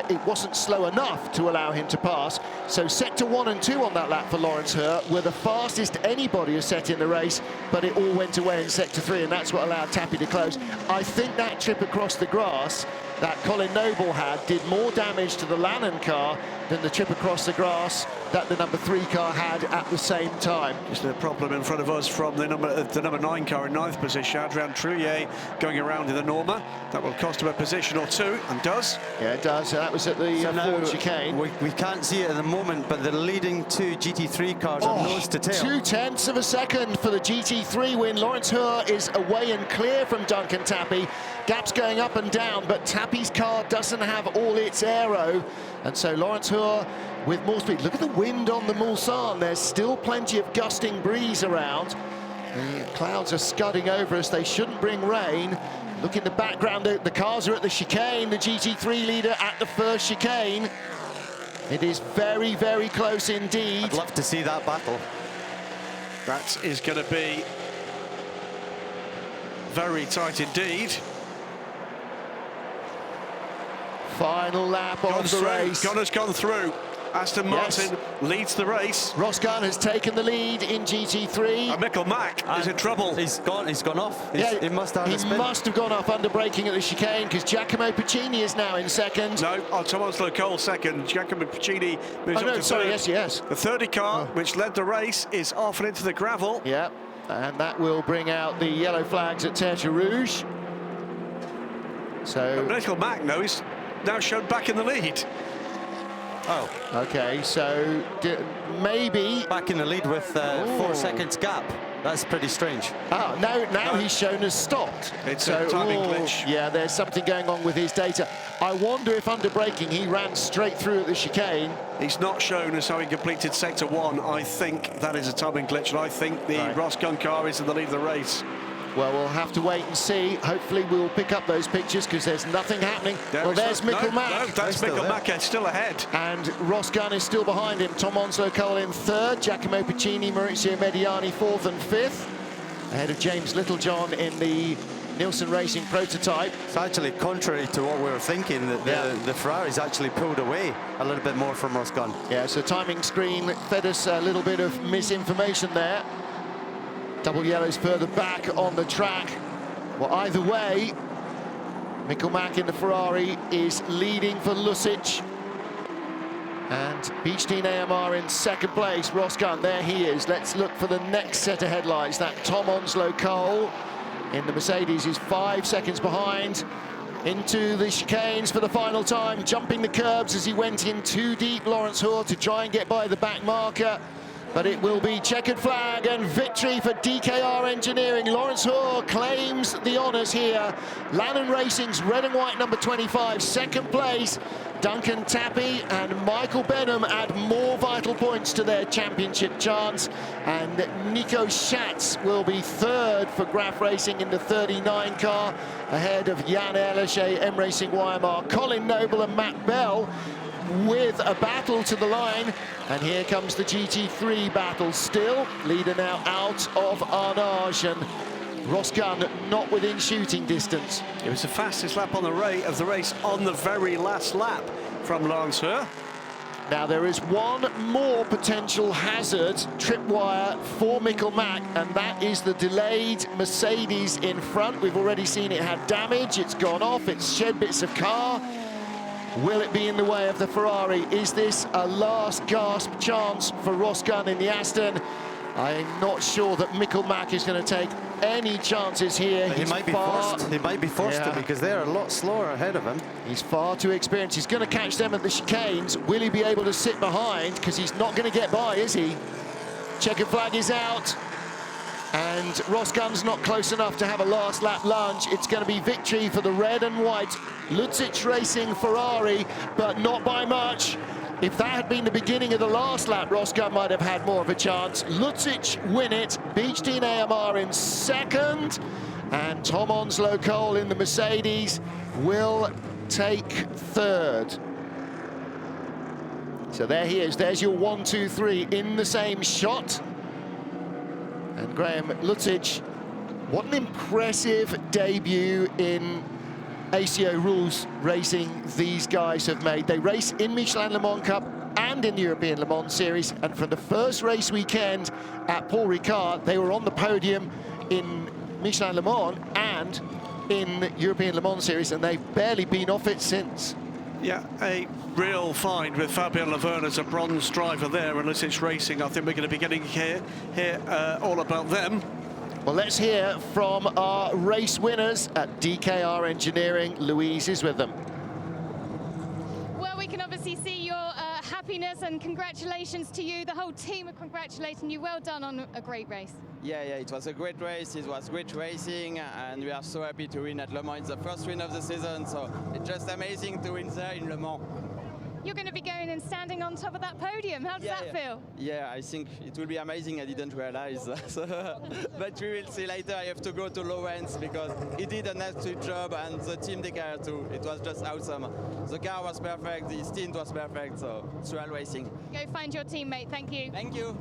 it wasn't slow enough to allow him to pass. So sector 1 and 2 on that lap for Lawrence Herr were the fastest anybody has set in the race, but it all went away in sector 3, and that's what allowed Tappy to close. I think that trip across the grass that Colin Noble had did more damage to the Lannon car than the trip across the grass that the number 3 car had at the same time. Just a problem in front of us from the number 9 car in 9th position, Adrien Trouillet going around in the Norma. That will cost him a position or 2, and does. Yeah, it does. That was at the Ford chicane. We can't see it at the moment, but the leading 2 GT3 cars are nose to tail. 0.2 of a second for the GT3 win. Lawrence Herr is away and clear from Duncan Tappy. Gaps going up and down, but Tappy's car doesn't have all its aero, and so Lawrence Herr with more speed. Look at the wind on the Mulsanne. There's still plenty of gusting breeze around. The clouds are scudding over us. They shouldn't bring rain. Look in the background, the cars are at the chicane. The GT3 leader at the first chicane. It is very, very close indeed. I'd love to see that battle. That is going to be very tight indeed. Final lap of the race. Gunner's gone through. Aston Martin leads the race. Ross Gunn has taken the lead in GT3. And Mikkel Mack is in trouble. He's gone off. He must have gone off under braking at the chicane, because Giacomo Piccini is now in second. No, Tom Onslow-Cole second. Giacomo Piccini moves up to third. Yes. The 30 car, which led the race, is off and into the gravel. Yeah. and that will bring out the yellow flags at Tertre Rouge. So Little Mac, no, he's now shown back in the lead. Oh, okay, so maybe back in the lead with 4 seconds gap. That's pretty strange. Oh, now he's shown as stopped. It's a timing glitch. Yeah, there's something going on with his data. I wonder if under braking he ran straight through at the chicane. He's not shown as having completed sector 1. I think that is a timing glitch, and I think the Ross Gunn car is in the lead of the race. Well, we'll have to wait and see. Hopefully we'll pick up those pictures because there's nothing happening. Well, there's Mikkel Mack. No, that's Mikkel Mack, still ahead. And Ross Gunn is still behind him. Tom Onslow Cole in 3rd, Giacomo Piccini, Maurizio Mediani 4th and 5th. Ahead of James Littlejohn in the Nielsen Racing prototype. It's actually contrary to what we were thinking, that the Ferrari's actually pulled away a little bit more from Ross Gunn. Yeah, so timing screen fed us a little bit of misinformation there. Double yellows further back on the track. Well, either way, Mikkel Mack in the Ferrari is leading for Lusic. And Beach Team AMR in 2nd place. Ross Gunn, there he is. Let's look for the next set of headlights. That Tom Onslow Cole in the Mercedes is 5 seconds behind. Into the chicanes for the final time, jumping the curbs as he went in too deep, Lawrence Hoare, to try and get by the back marker. But it will be checkered flag and victory for DKR Engineering. Lawrence Hoare claims the honours here. Lannon Racing's red and white number 25, 2nd place. Duncan Tappy and Michael Benham add more vital points to their championship chance. And Nico Schatz will be 3rd for Graf Racing in the 39 car, ahead of Jan Erlechet, M Racing Weimar, Colin Noble and Matt Bell with a battle to the line. And here comes the GT3 battle still. Leader now out of Arnage, and Ross Gunn not within shooting distance. It was the fastest lap on the race on the very last lap from Lawrence Hoare. Now there is one more potential hazard tripwire for Mikkel Mack, and that is the delayed Mercedes in front. We've already seen it had damage, it's gone off, it's shed bits of car. Will it be in the way of the Ferrari? Is this a last gasp chance for Ross Gunn in the Aston? I'm not sure that Mikkel Mack is going to take any chances here. He might be forced to, because they're a lot slower ahead of him. He's far too experienced. He's going to catch them at the chicanes. Will he be able to sit behind? Because he's not going to get by, is he? Checkered flag is out. And Ross Gunn's not close enough to have a last lap lunge. It's going to be victory for the red and white Lucic Racing Ferrari, but not by much. If that had been the beginning of the last lap, Ross Gunn might have had more of a chance. Lucic win it, Beach Team AMR in 2nd, and Tom Onslow Cole in the Mercedes will take 3rd. So there he is, there's your 1, 2, 3 in the same shot. And Graham Lucic, what an impressive debut in ACO rules racing these guys have made. They race in Michelin Le Mans Cup and in the European Le Mans Series, and from the first race weekend at Paul Ricard, they were on the podium in Michelin Le Mans and in European Le Mans Series, and they've barely been off it since. Yeah, a real find with Fabien Laverne as a bronze driver there, and Lucic Racing. I think we're going to be getting hear all about them. Well, let's hear from our race winners at DKR Engineering. Louise is with them. Well, we can obviously see your happiness, and congratulations to you. The whole team are congratulating you. Well done on a great race. Yeah, it was a great race. It was great racing, and we are so happy to win at Le Mans. It's the first win of the season, so it's just amazing to win there in Le Mans. You're going to be going and standing on top of that podium. How does that feel? Yeah, I think it will be amazing. I didn't realize. But we will see later. I have to go to Lawrence because he did an excellent job, and the team DKR too. It was just awesome. The car was perfect, the stint was perfect, so it's real racing. Go find your teammate. Thank you. Thank you.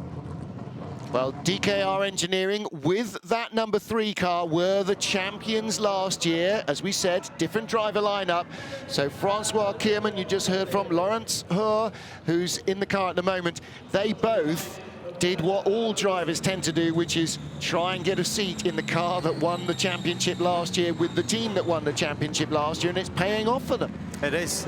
Well, DKR Engineering with that number 3 car were the champions last year. As we said, different driver lineup. So Francois Cuban, you just heard from, Lawrence Hoare, who's in the car at the moment. They both did what all drivers tend to do, which is try and get a seat in the car that won the championship last year with the team that won the championship last year, and it's paying off for them. It is.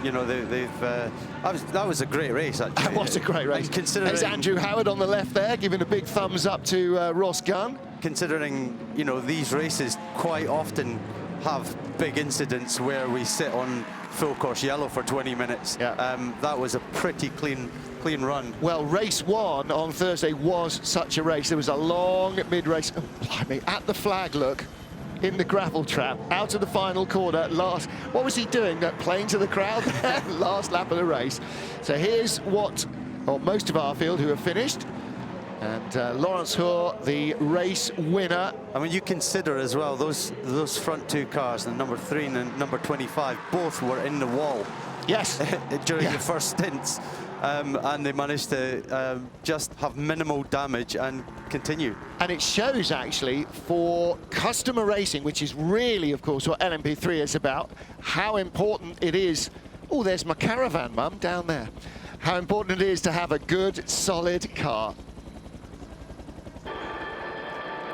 You know, that was a great race, actually. That was a great race. There's Andrew Howard on the left there, giving a big thumbs up to Ross Gunn. Considering, you know, these races quite often have big incidents where we sit on full course yellow for 20 minutes. Yeah. That was a pretty clean run. Well, race 1 on Thursday was such a race. There was a long mid-race. Oh, blimey, at the flag, look, in the gravel trap, out of the final corner, last. What was he doing? Playing to the crowd there? Last lap of the race. So here's what, or most of our field who have finished. And Lawrence Hoare, the race winner. I mean, you consider as well, those front two cars, the number 3 and the number 25, both were in the wall. Yes. During the first stints. And they managed to just have minimal damage and continue. And it shows, actually, for customer racing, which is really, of course, what LMP3 is about, how important it is. Oh, there's my caravan, Mum, down there. How important it is to have a good, solid car.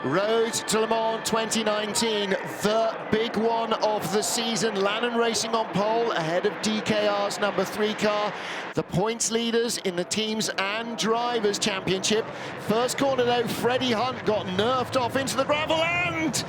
Road to Le Mans 2019, the big one of the season. Lannon Racing on pole ahead of DKR's number 3 car. The points leaders in the teams and drivers championship. First corner though, Freddie Hunt got nerfed off into the gravel, and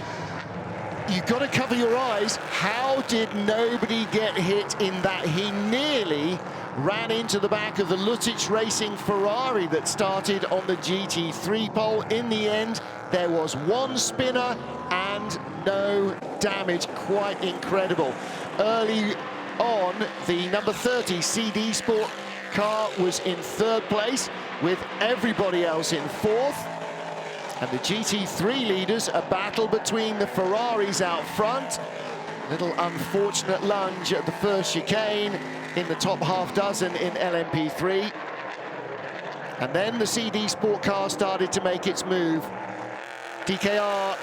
you've got to cover your eyes. How did nobody get hit in that? He nearly ran into the back of the Gt3 Racing Ferrari that started on the GT3 pole. In the end, there was one spinner and no damage. Quite incredible. Early on, the number 30 CD Sport car was in 3rd place, with everybody else in 4th. And the GT3 leaders, a battle between the Ferraris out front. Little unfortunate lunge at the first chicane in the top half dozen in LMP3. And then the CD Sport car started to make its move. DKR,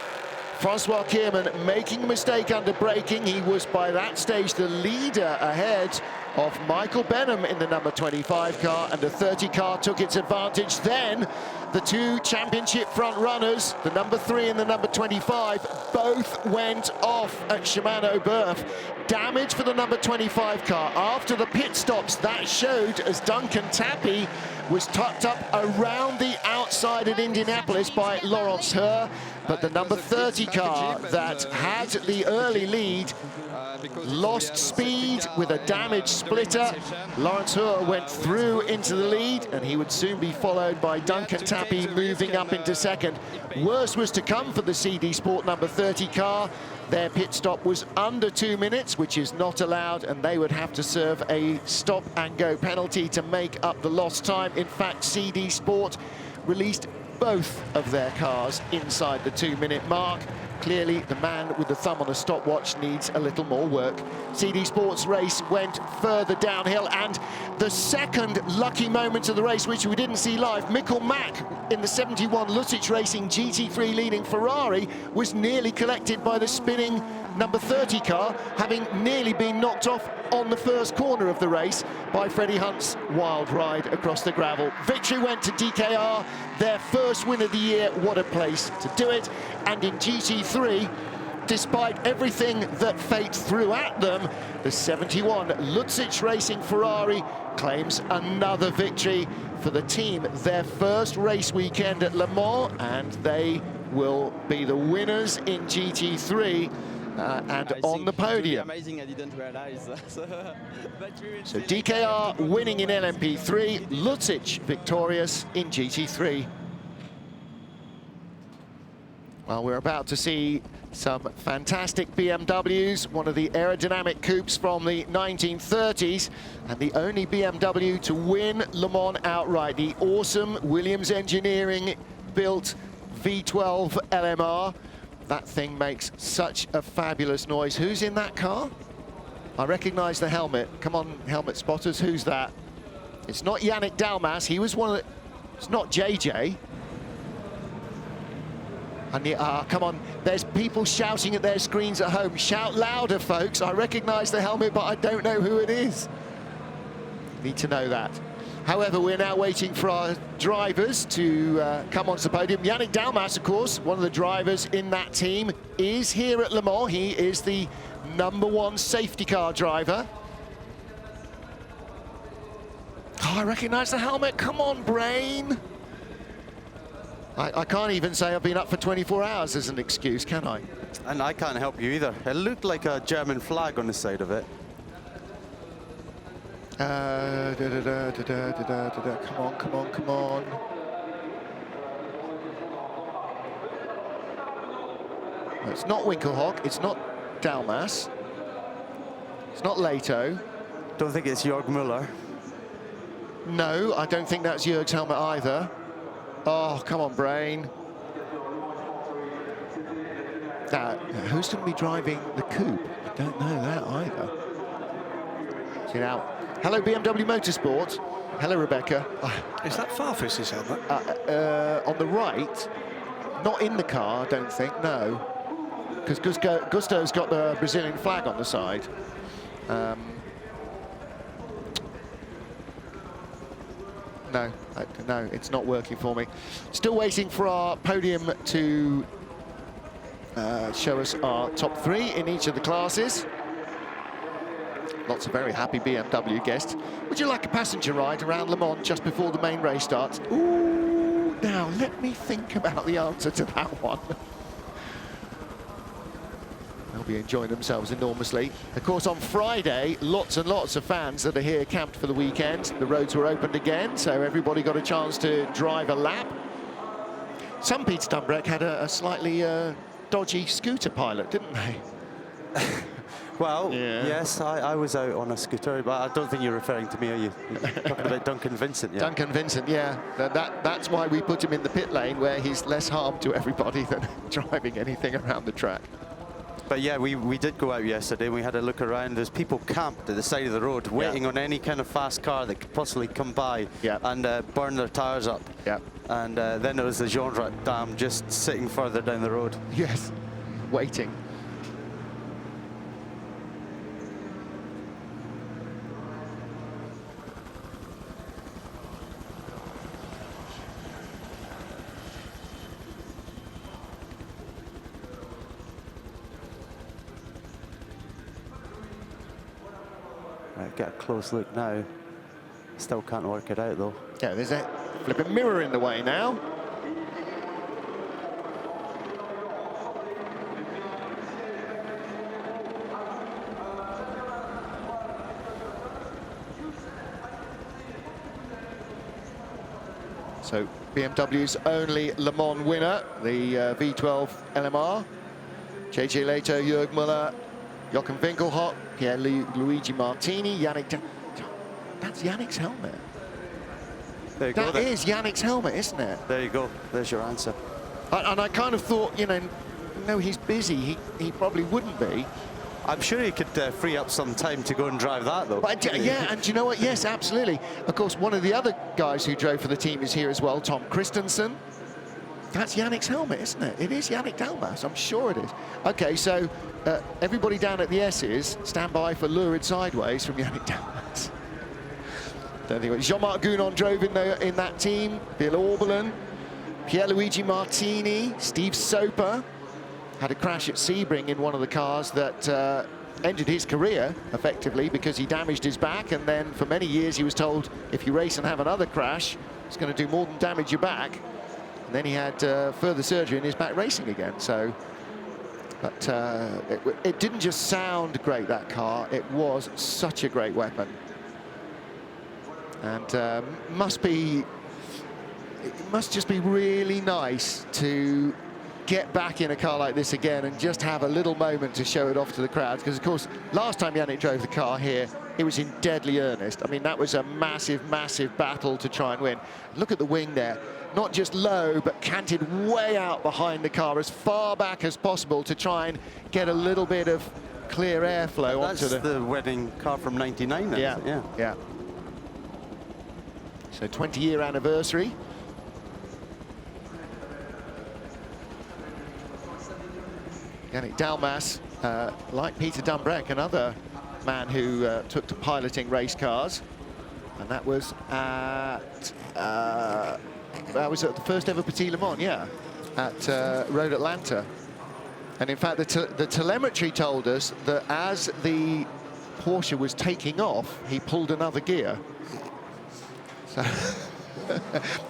Francois Cuban making a mistake under braking. He was by that stage the leader ahead of Michael Benham in the number 25 car, and the 30 car took its advantage. Then the 2 championship front runners, the number 3 and the number 25, both went off at Shimano-Berth. Damage for the number 25 car. After the pit stops, that showed as Duncan Tappy was tucked up around the outside at Indianapolis by Lawrence Hoare. But the number 30 car that had the early lead lost speed with a damaged splitter. Lawrence Hoare went through into the lead, and he would soon be followed by Duncan Tappy moving up into 2nd. Worse was to come for the CD Sport number 30 car. Their pit stop was under 2 minutes, which is not allowed, and they would have to serve a stop-and-go penalty to make up the lost time. In fact, CD Sport released both of their cars inside the 2-minute mark. Clearly, the man with the thumb on the stopwatch needs a little more work. CD Sport's race went further downhill, and the second lucky moment of the race, which we didn't see live, Mikkel Mack in the 71 Gt3 Racing GT3 leading Ferrari was nearly collected by the spinning number 30 car, having nearly been knocked off on the first corner of the race by Freddie Hunt's wild ride across the gravel. Victory went to DKR, their first win of the year. What a place to do it. And in GT3, despite everything that fate threw at them, the 71 Gt3 Racing Ferrari claims another victory for the team. Their first race weekend at Le Mans, and they will be the winners in GT3. And on the podium. Amazing, I didn't realize. So DKR winning in LMP3, Gt3 victorious in GT3. Well, we're about to see some fantastic BMWs, one of the aerodynamic coupes from the 1930s, and the only BMW to win Le Mans outright, the awesome Williams Engineering built V12 LMR. That thing makes such a fabulous noise. Who's in that car? I recognize the helmet. Come on, helmet spotters, who's that? It's not Yannick Dalmas. He was one of the... It's not JJ. And come on, there's people shouting at their screens at home. Shout louder, folks. I recognize the helmet, but I don't know who it is. Need to know that. However, we're now waiting for our drivers to come onto the podium. Yannick Dalmas, of course, one of the drivers in that team, is here at Le Mans. He is the #1 safety car driver. Oh, I recognise the helmet. Come on, Brain. I can't even say I've been up for 24 hours as an excuse, can I? And I can't help you either. It looked like a German flag on the side of it. Come on, come on, come on. No, it's not Winkelhock, it's not Dalmas. It's not Leto. Don't think it's Jörg Müller. No, I don't think that's Jörg's helmet either. Oh, come on, Brain. Who's going to be driving the coupe? I don't know that either. See now. Hello, BMW Motorsport. Hello, Rebecca. Is that Farfus's helmet? On the right, not in the car, I don't think, no. Because Gusto's got the Brazilian flag on the side. No, it's not working for me. Still waiting for our podium to show us our top 3 in each of the classes. Lots of very happy BMW guests. Would you like a passenger ride around Le Mans just before the main race starts? Ooh, now let me think about the answer to that one. They'll be enjoying themselves enormously. Of course, on Friday, lots and lots of fans that are here camped for the weekend. The roads were opened again, so everybody got a chance to drive a lap. Some Peter Dumbreck had a slightly dodgy scooter pilot, didn't they? Well, yes, I was out on a scooter, but I don't think you're referring to me, are you? You're talking about Duncan Vincent, yeah. Duncan Vincent, yeah. That's why we put him in the pit lane, where he's less harm to everybody than driving anything around the track. But yeah, we did go out yesterday and we had a look around. There's people camped at the side of the road waiting on any kind of fast car that could possibly come by and burn their tyres up. Yeah. And then there was the Jean Dam just sitting further down the road. Yes, waiting. Get a close look now. Still can't work it out though. Yeah, there's a flipping mirror in the way now. So BMW's only Le Mans winner, the V12 LMR. JJ Leto, Jörg Müller, Jochen Winkelhock, Luigi Martini, Yannick. That's Yannick's helmet. There you go. That is Yannick's helmet, isn't it? There you go. There's your answer. And I kind of thought, you know, no, he's busy. He probably wouldn't be. I'm sure he could free up some time to go and drive that, though. But, yeah, and do you know what? Yes, absolutely. Of course, one of the other guys who drove for the team is here as well, Tom Kristensen. That's Yannick's helmet, isn't it? It is Yannick Dalmas, I'm sure it is. OK, so everybody down at the S's, stand by for Lurid Sideways from Yannick Dalmas. Don't think Jean-Marc Gounon drove in that team, Bill Oberlin, Pierluigi Martini, Steve Soper. Had a crash at Sebring in one of the cars that ended his career, effectively, because he damaged his back, and then for many years he was told, if you race and have another crash, it's going to do more than damage your back. And then he had further surgery in his back racing again. So, but it didn't just sound great, that car. It was such a great weapon. And it must just be really nice to get back in a car like this again and just have a little moment to show it off to the crowds. Because, of course, last time Yannick drove the car here, it was in deadly earnest. I mean, that was a massive, massive battle to try and win. Look at the wing there. Not just low, but canted way out behind the car, as far back as possible to try and get a little bit of clear airflow onto the... That's the wedding car from '99, then, yeah, isn't it? Yeah. So 20-year anniversary. Yannick Dalmas, like Peter Dumbreck, another man who took to piloting race cars. And that was at the first ever Petit Le Mans, yeah, at Road Atlanta. And in fact, the telemetry told us that as the Porsche was taking off, he pulled another gear. So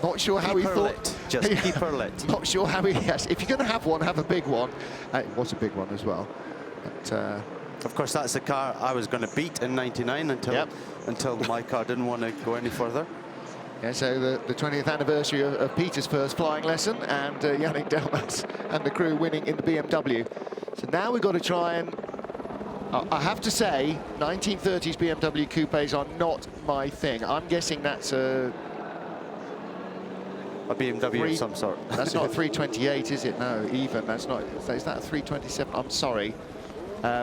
not sure how he thought. Just keep her lit. Not sure how he. Yes, if you're going to have one, have a big one. It was a big one as well. But, of course, that's the car I was going to beat in '99 until my car didn't want to go any further. Yeah, so the 20th anniversary of Peter's first flying lesson, and Yannick Delmas and the crew winning in the BMW. So now we've got to try and. I have to say, 1930s BMW coupes are not my thing. I'm guessing that's a BMW of some sort. That's not a 328, is it? No, even. That's not. Is that a 327? I'm sorry.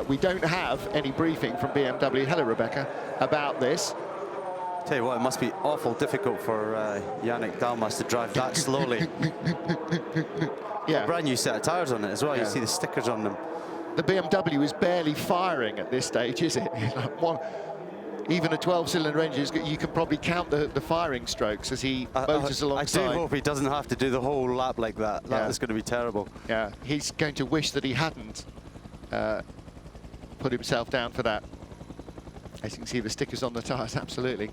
We don't have any briefing from BMW. Hello, Rebecca, about this. Tell you what, it must be awful difficult for Yannick Delmas to drive that slowly. Yeah. A brand new set of tyres on it as well. You see the stickers on them. The BMW is barely firing at this stage, is it? Even a 12-cylinder engine, you can probably count the firing strokes as he motors alongside. I do hope he doesn't have to do the whole lap like that. That is going to be terrible. Yeah, he's going to wish that he hadn't put himself down for that. As you can see, the stickers on the tyres, absolutely.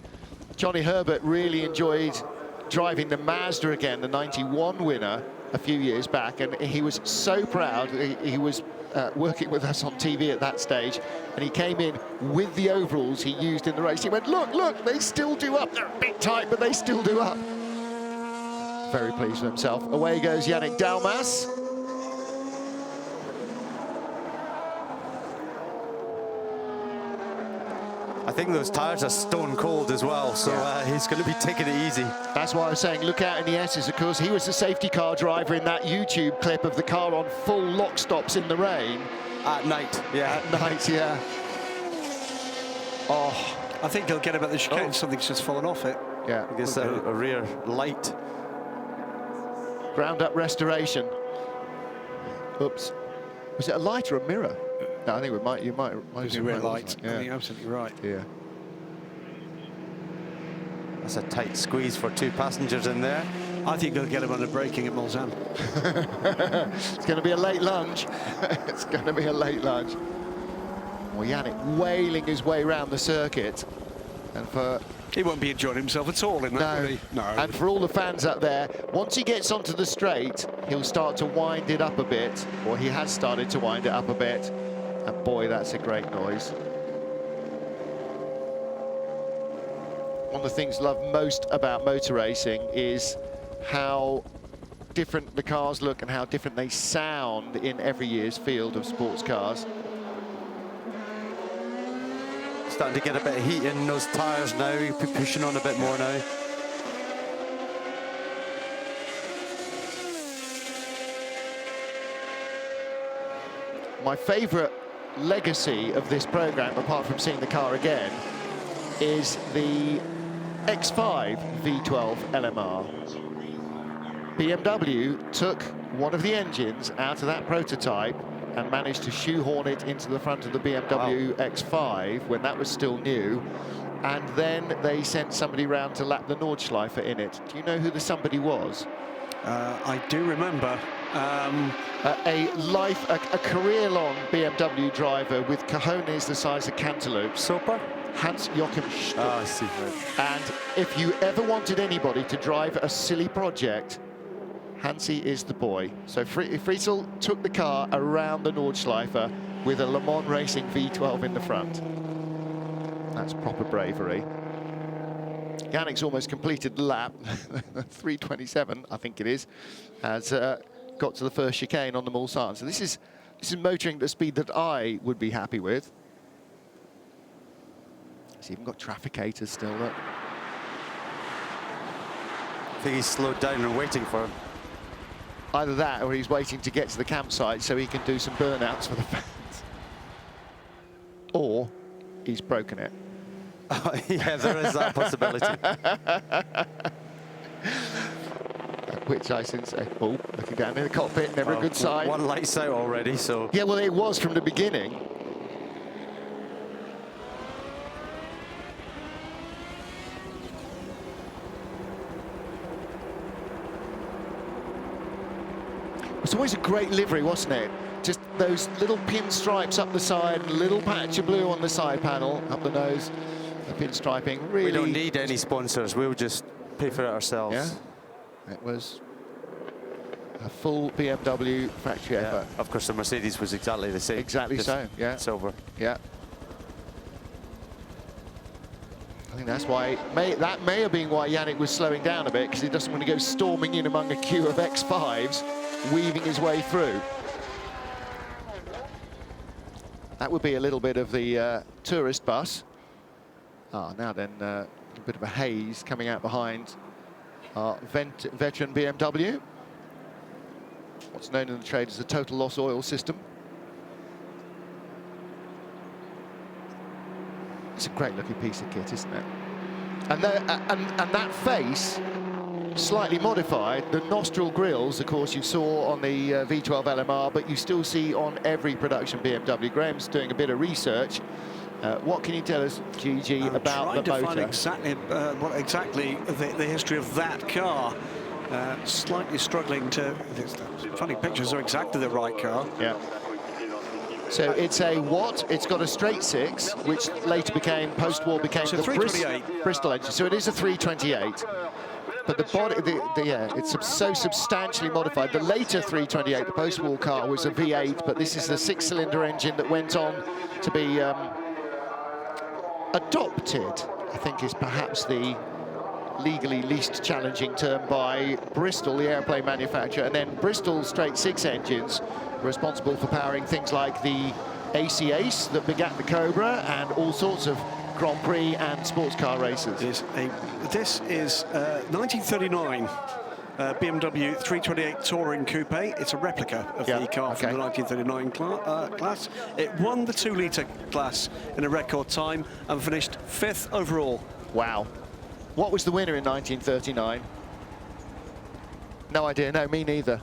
Johnny Herbert really enjoyed driving the Mazda again, the 91 winner a few years back, and he was so proud. He was working with us on TV at that stage, and he came in with the overalls he used in the race. He went, look, look, they still do up. They're a bit tight, but they still do up. Very pleased with himself. Away goes Yannick Delmas. I think those tyres are stone cold as well, so he's going to be taking it easy. That's why I was saying look out in the S's. Of course, he was the safety car driver in that YouTube clip of the car on full lock stops in the rain. At night, yeah. At night, yeah. Oh, I think he'll get him at the chicane. Something's just fallen off it. Yeah. I guess a rear light. Ground up restoration. Oops. Was it a light or a mirror? No, I think you might be a rear light. Yeah. I think you're absolutely right. Yeah. That's a tight squeeze for two passengers in there. I think they'll get him under braking at Mulsanne. It's going to be a late lunge. It's going to be a late lunge. Well, Yannick wailing his way around the circuit, and he won't be enjoying himself at all in that, will he? No. And for all the fans up there, once he gets onto the straight, he'll start to wind it up a bit, or he has started to wind it up a bit. And boy, that's a great noise. One of the things loved most about motor racing is how different the cars look and how different they sound in every year's field of sports cars. Starting to get a bit of heat in those tyres now. You're pushing on a bit more now. My favourite legacy of this programme, apart from seeing the car again, is the X5 V12 LMR. BMW took one of the engines out of that prototype and managed to shoehorn it into the front of the BMW X5 when that was still new, and then they sent somebody round to lap the Nordschleife in it. Do you know who the somebody was? I do remember. A career-long BMW driver with cojones the size of cantaloupes. Soper? Hans Joachim Stuck. Oh, I see. And if you ever wanted anybody to drive a silly project, Hansi is the boy. So Friesel took the car around the Nordschleife with a Le Mans Racing V12 in the front. That's proper bravery. Yannick's almost completed the lap. 3:27, I think it is, has got to the first chicane on the Mulsanne. So this is motoring at the speed that I would be happy with. It's even got trafficators still. Look. I think he's slowed down and waiting for him. Either that, or he's waiting to get to the campsite so he can do some burnouts for the fans. Or he's broken it. Yeah, there is that possibility. Which I since looking down in the cockpit, never a good sign. One light's out already, so. Yeah, well, it was from the beginning. It's always a great livery, wasn't it? Just those little pinstripes up the side, little patch of blue on the side panel, up the nose, the pinstriping. Really, we don't need any sponsors. We'll just pay for it ourselves. Yeah, it was a full BMW factory effort. Of course, the Mercedes was exactly the same. Exactly so. Yeah, silver. Yeah. I think that's why, that may have been why Yannick was slowing down a bit, because he doesn't want to go storming in among a queue of X5s, weaving his way through. That would be a little bit of the tourist bus. Now then, a bit of a haze coming out behind our veteran BMW. What's known in the trade as the total loss oil system. It's a great looking piece of kit, isn't it? And that face, slightly modified. The nostril grills, of course, you saw on the V12 LMR, but you still see on every production BMW. Graham's doing a bit of research. What can you tell us, GG, about the motor? Trying to find exactly the history of that car. Slightly struggling to... Funny pictures are exactly the right car. Yeah. So it's a Watt. It's got a straight six, which later became, post-war, became the Bristol engine. So it is a 328. But the body, it's so substantially modified. The later 328, the post-war car, was a V8, but this is the six-cylinder engine that went on to be adopted, I think is perhaps the legally least challenging term, by Bristol, the airplane manufacturer. And then Bristol straight six engines were responsible for powering things like the AC Ace that begat the Cobra and all sorts of Grand Prix and sports car races. This is 1939 BMW 328 Touring Coupe. It's a replica of the car from the 1939 class. It won the 2-litre class in a record time and finished 5th overall. Wow. What was the winner in 1939? No idea. No, me neither.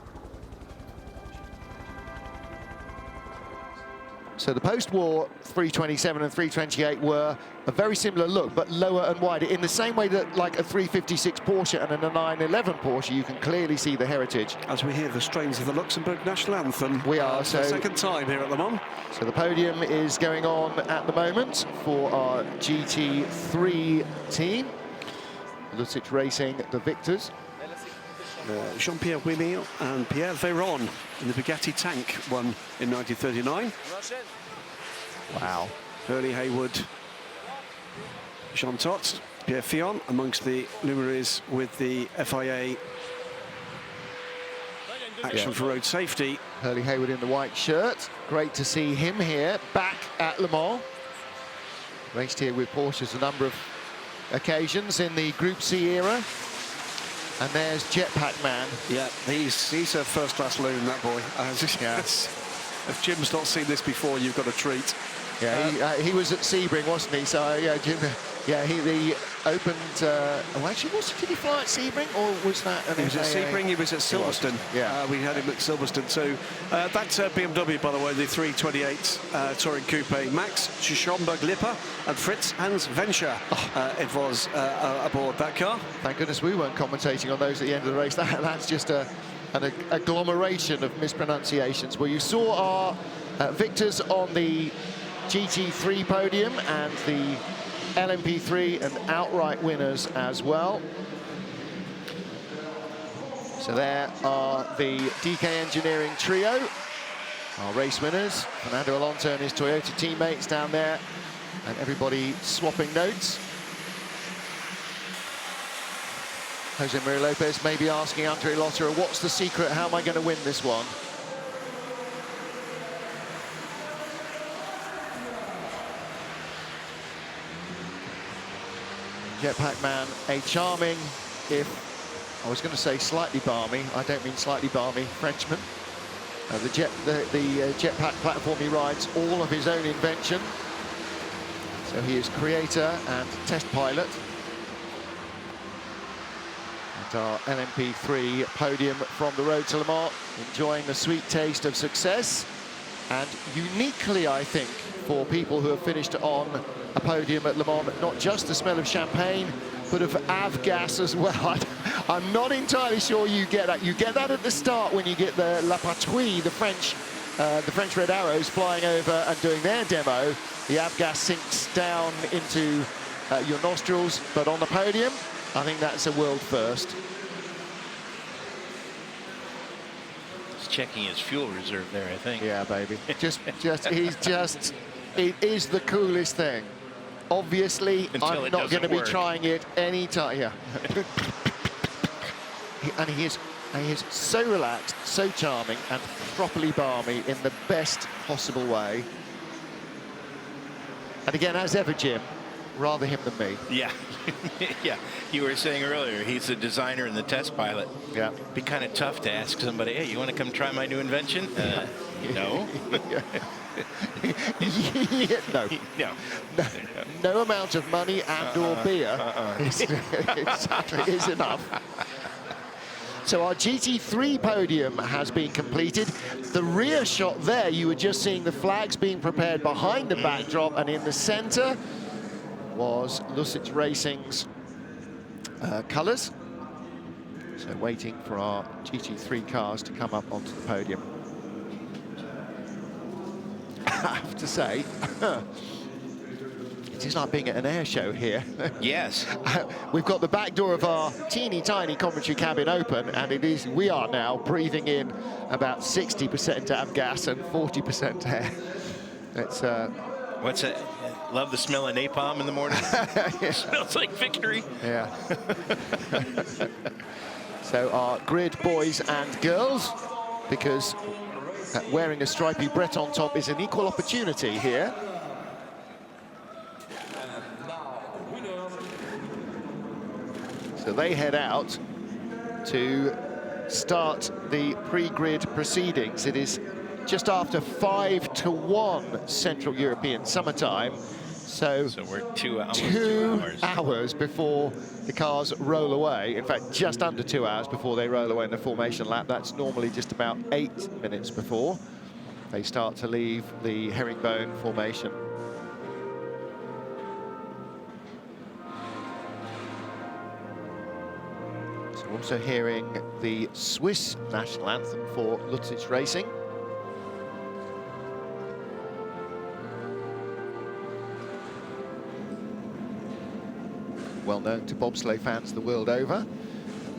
So the post-war 327 and 328 were a very similar look, but lower and wider, in the same way that, like a 356 Porsche and a 911 Porsche, you can clearly see the heritage. As we hear the strains of the Luxembourg national anthem. We are. For the second time here at Le Mans. So the podium is going on at the moment for our GT3 team. Lucic Racing, the victors. Jean-Pierre Wimille and Pierre Véron in the Bugatti Tank won in 1939. Wow. Hurley Haywood, Jean Todt, Pierre Fillon amongst the luminaries with the FIA Action for Road Safety. Hurley Haywood in the white shirt. Great to see him here, back at Le Mans. Raced here with Porsches a number of occasions in the Group C era. And there's Jetpack Man. Yeah, he's a first-class loon, that boy. If Jim's not seen this before, you've got a treat. Yeah, he was at Sebring, wasn't he? So yeah, Jim. Yeah, he opened. Oh, actually, did he fly at Sebring, or was that? He was at Sebring. He was at Silverstone. Yeah, we had him at Silverstone too. That's BMW, by the way, the 328 Touring Coupe. Max Schomburg-Lipper and Fritz Hans Venture. It was aboard that car. Thank goodness we weren't commentating on those at the end of the race. That's just an agglomeration of mispronunciations. Well, you saw our victors on the Gt3 podium and the LMP3 and outright winners as well. So there are the DK Engineering trio, our race winners. Fernando Alonso and his Toyota teammates down there, and everybody swapping notes. Jose Maria Lopez may be asking Andre Lotterer, what's the secret? How am I going to win this one? Jetpack Man, a charming, if I was going to say slightly balmy, I don't mean slightly balmy, Frenchman. The jetpack platform he rides, all of his own invention. So he is creator and test pilot. And our LMP3 podium from the road to Le Mans, enjoying the sweet taste of success. And uniquely, I think, for people who have finished on a podium at Le Mans, not just the smell of champagne, but of avgas as well. I'm not entirely sure you get that. You get that at the start when you get the La Patrouille, the French Red Arrows flying over and doing their demo. The avgas sinks down into your nostrils, but on the podium, I think that's a world first. He's checking his fuel reserve there, I think. Yeah, baby. It is the coolest thing. Obviously, I'm not going to be trying it any time. Yeah. And he is so relaxed, so charming, and properly balmy in the best possible way. And again, as ever, Jim, rather him than me. Yeah. Yeah. You were saying earlier, he's the designer and the test pilot. Yeah. Be kind of tough to ask somebody, hey, you want to come try my new invention? No. No. No amount of money and or beer is enough. So our GT3 podium has been completed. The rear shot there, you were just seeing the flags being prepared behind the backdrop, and in the center was Lucic Racing's colours. So waiting for our GT3 cars to come up onto the podium. I have to say, it is like being at an air show here. Yes. We've got the back door of our teeny tiny commentary cabin open, and we are now breathing in about 60% avgas and 40% air. It's what's it? Love the smell of napalm in the morning. It smells like victory. Yeah. So our grid boys and girls, because wearing a stripy Breton top is an equal opportunity here. So they head out to start the pre-grid proceedings. It is just after 5 to 1 Central European summertime. So we're 2 hours. 2 hours before the cars roll away. In fact, just under 2 hours before they roll away in the formation lap. That's normally just about 8 minutes before they start to leave the herringbone formation. So also hearing the Swiss national anthem for Lucic Racing. Well known to bobsleigh fans the world over.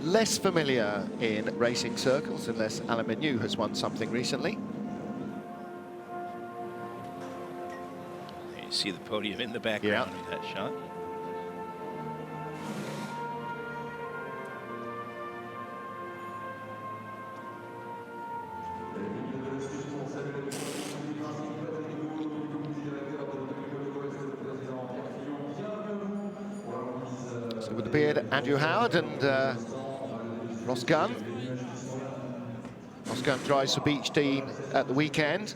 Less familiar in racing circles, unless Alain Menu has won something recently. You see the podium in the background with that shot. So with the beard, Andrew Howard and Ross Gunn. Ross Gunn drives for Beach Dean at the weekend,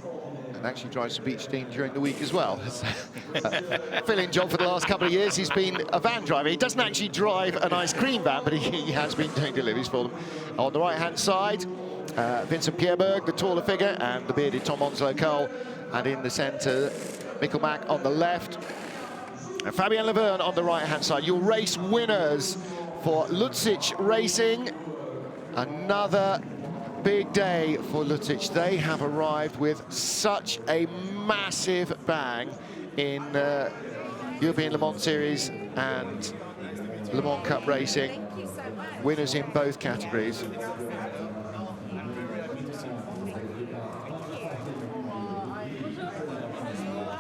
and actually drives for Beach Dean during the week as well. Fill-in job for the last couple of years. He's been a van driver. He doesn't actually drive an ice cream van, but he has been doing deliveries for them. On the right-hand side, Vincent Pierberg, the taller figure, and the bearded Tom Onslow Cole. And in the centre, Mikkel Mack on the left. And Fabien Laverne on the right-hand side. Your race winners for Lucic Racing. Another big day for Lucic. They have arrived with such a massive bang in European Le Mans Series and Le Mans Cup racing. Winners in both categories.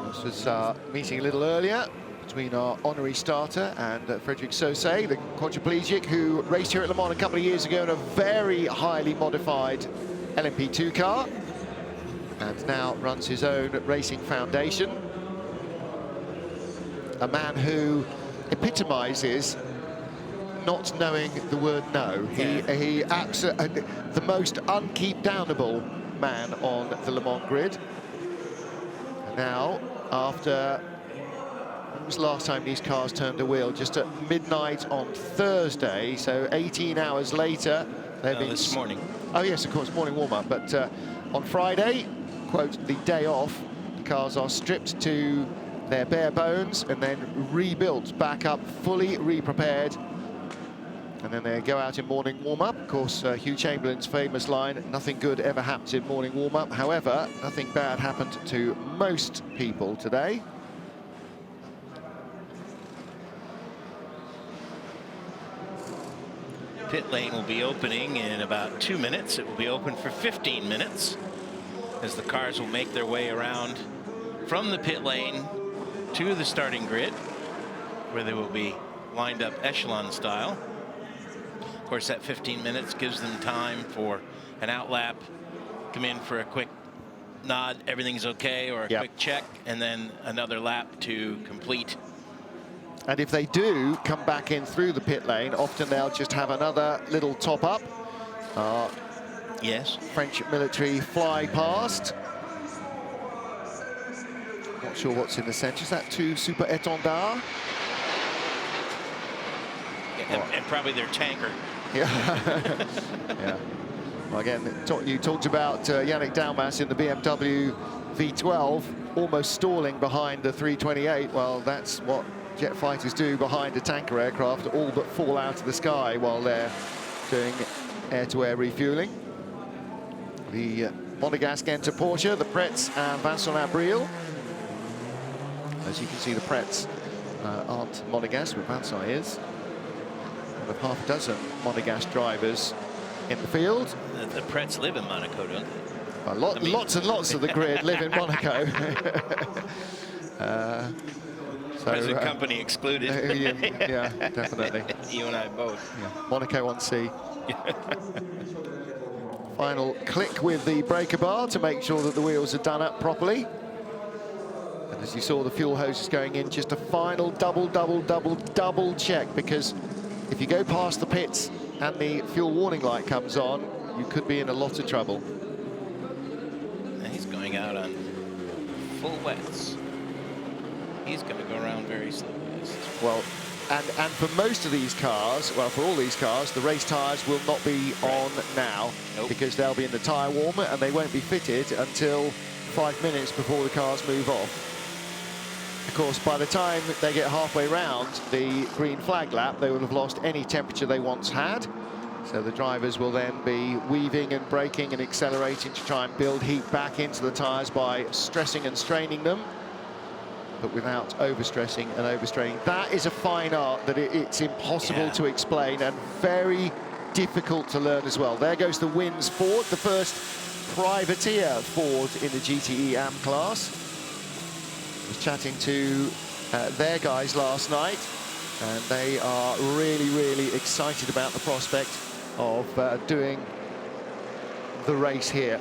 This was our meeting a little earlier between our honorary starter and Frédéric Sausset, the quadriplegic who raced here at Le Mans a couple of years ago in a very highly modified LMP2 car and now runs his own racing foundation. A man who epitomizes not knowing the word no. He absolutely the most unkeep-downable man on the Le Mans grid. And now, after when was the last time these cars turned a wheel? Just at midnight on Thursday, so 18 hours later. They've been this morning. Oh yes, of course, morning warm-up. But on Friday, quote, the day off, the cars are stripped to their bare bones and then rebuilt back up, fully re-prepared. And then they go out in morning warm-up. Of course, Hugh Chamberlain's famous line, nothing good ever happens in morning warm-up. However, nothing bad happened to most people today. Pit lane will be opening in about 2 minutes. It will be open for 15 minutes as the cars will make their way around from the pit lane to the starting grid, where they will be lined up echelon style. Of course, that 15 minutes gives them time for an outlap, come in for a quick nod, everything's okay, or a quick check, and then another lap to complete. And if they do come back in through the pit lane, often they'll just have another little top up. Yes. French military fly past. Not sure what's in the centre. Is that 2 super étendards? And probably their tanker. Yeah. Yeah. Well, again, you talked about Yannick Dalmas in the BMW V12 almost stalling behind the 328. Well, that's what jet fighters do behind a tanker aircraft, all but fall out of the sky while they're doing air-to-air refueling. The Monegasque enter Porsche, the Pretz and Vincent Abril. As you can see, the Pretz aren't Monegasque, but Vincent is. One of half a dozen Monegasque drivers in the field. The Pretz live in Monaco, don't they? Well, lots and lots of the grid live in Monaco. Present company excluded. Yeah, definitely. You and I both. Yeah. Monaco on sea. Final click with the breaker bar to make sure that the wheels are done up properly. And as you saw, the fuel hose is going in, just a final double check, because if you go past the pits and the fuel warning light comes on, you could be in a lot of trouble. And he's going out on full wets. He's going to go around very slowly. Well, and for most of these cars, well, for all these cars, the race tyres will not be on now, because they'll be in the tyre warmer and they won't be fitted until 5 minutes before the cars move off. Of course, by the time they get halfway round the green flag lap, they will have lost any temperature they once had. So the drivers will then be weaving and braking and accelerating to try and build heat back into the tyres by stressing and straining them, but without overstressing and overstraining. That is a fine art that it's impossible to explain and very difficult to learn as well. There goes the Wins Ford, the first privateer Ford in the GTE AM class. I was chatting to their guys last night, and they are really excited about the prospect of doing the race here.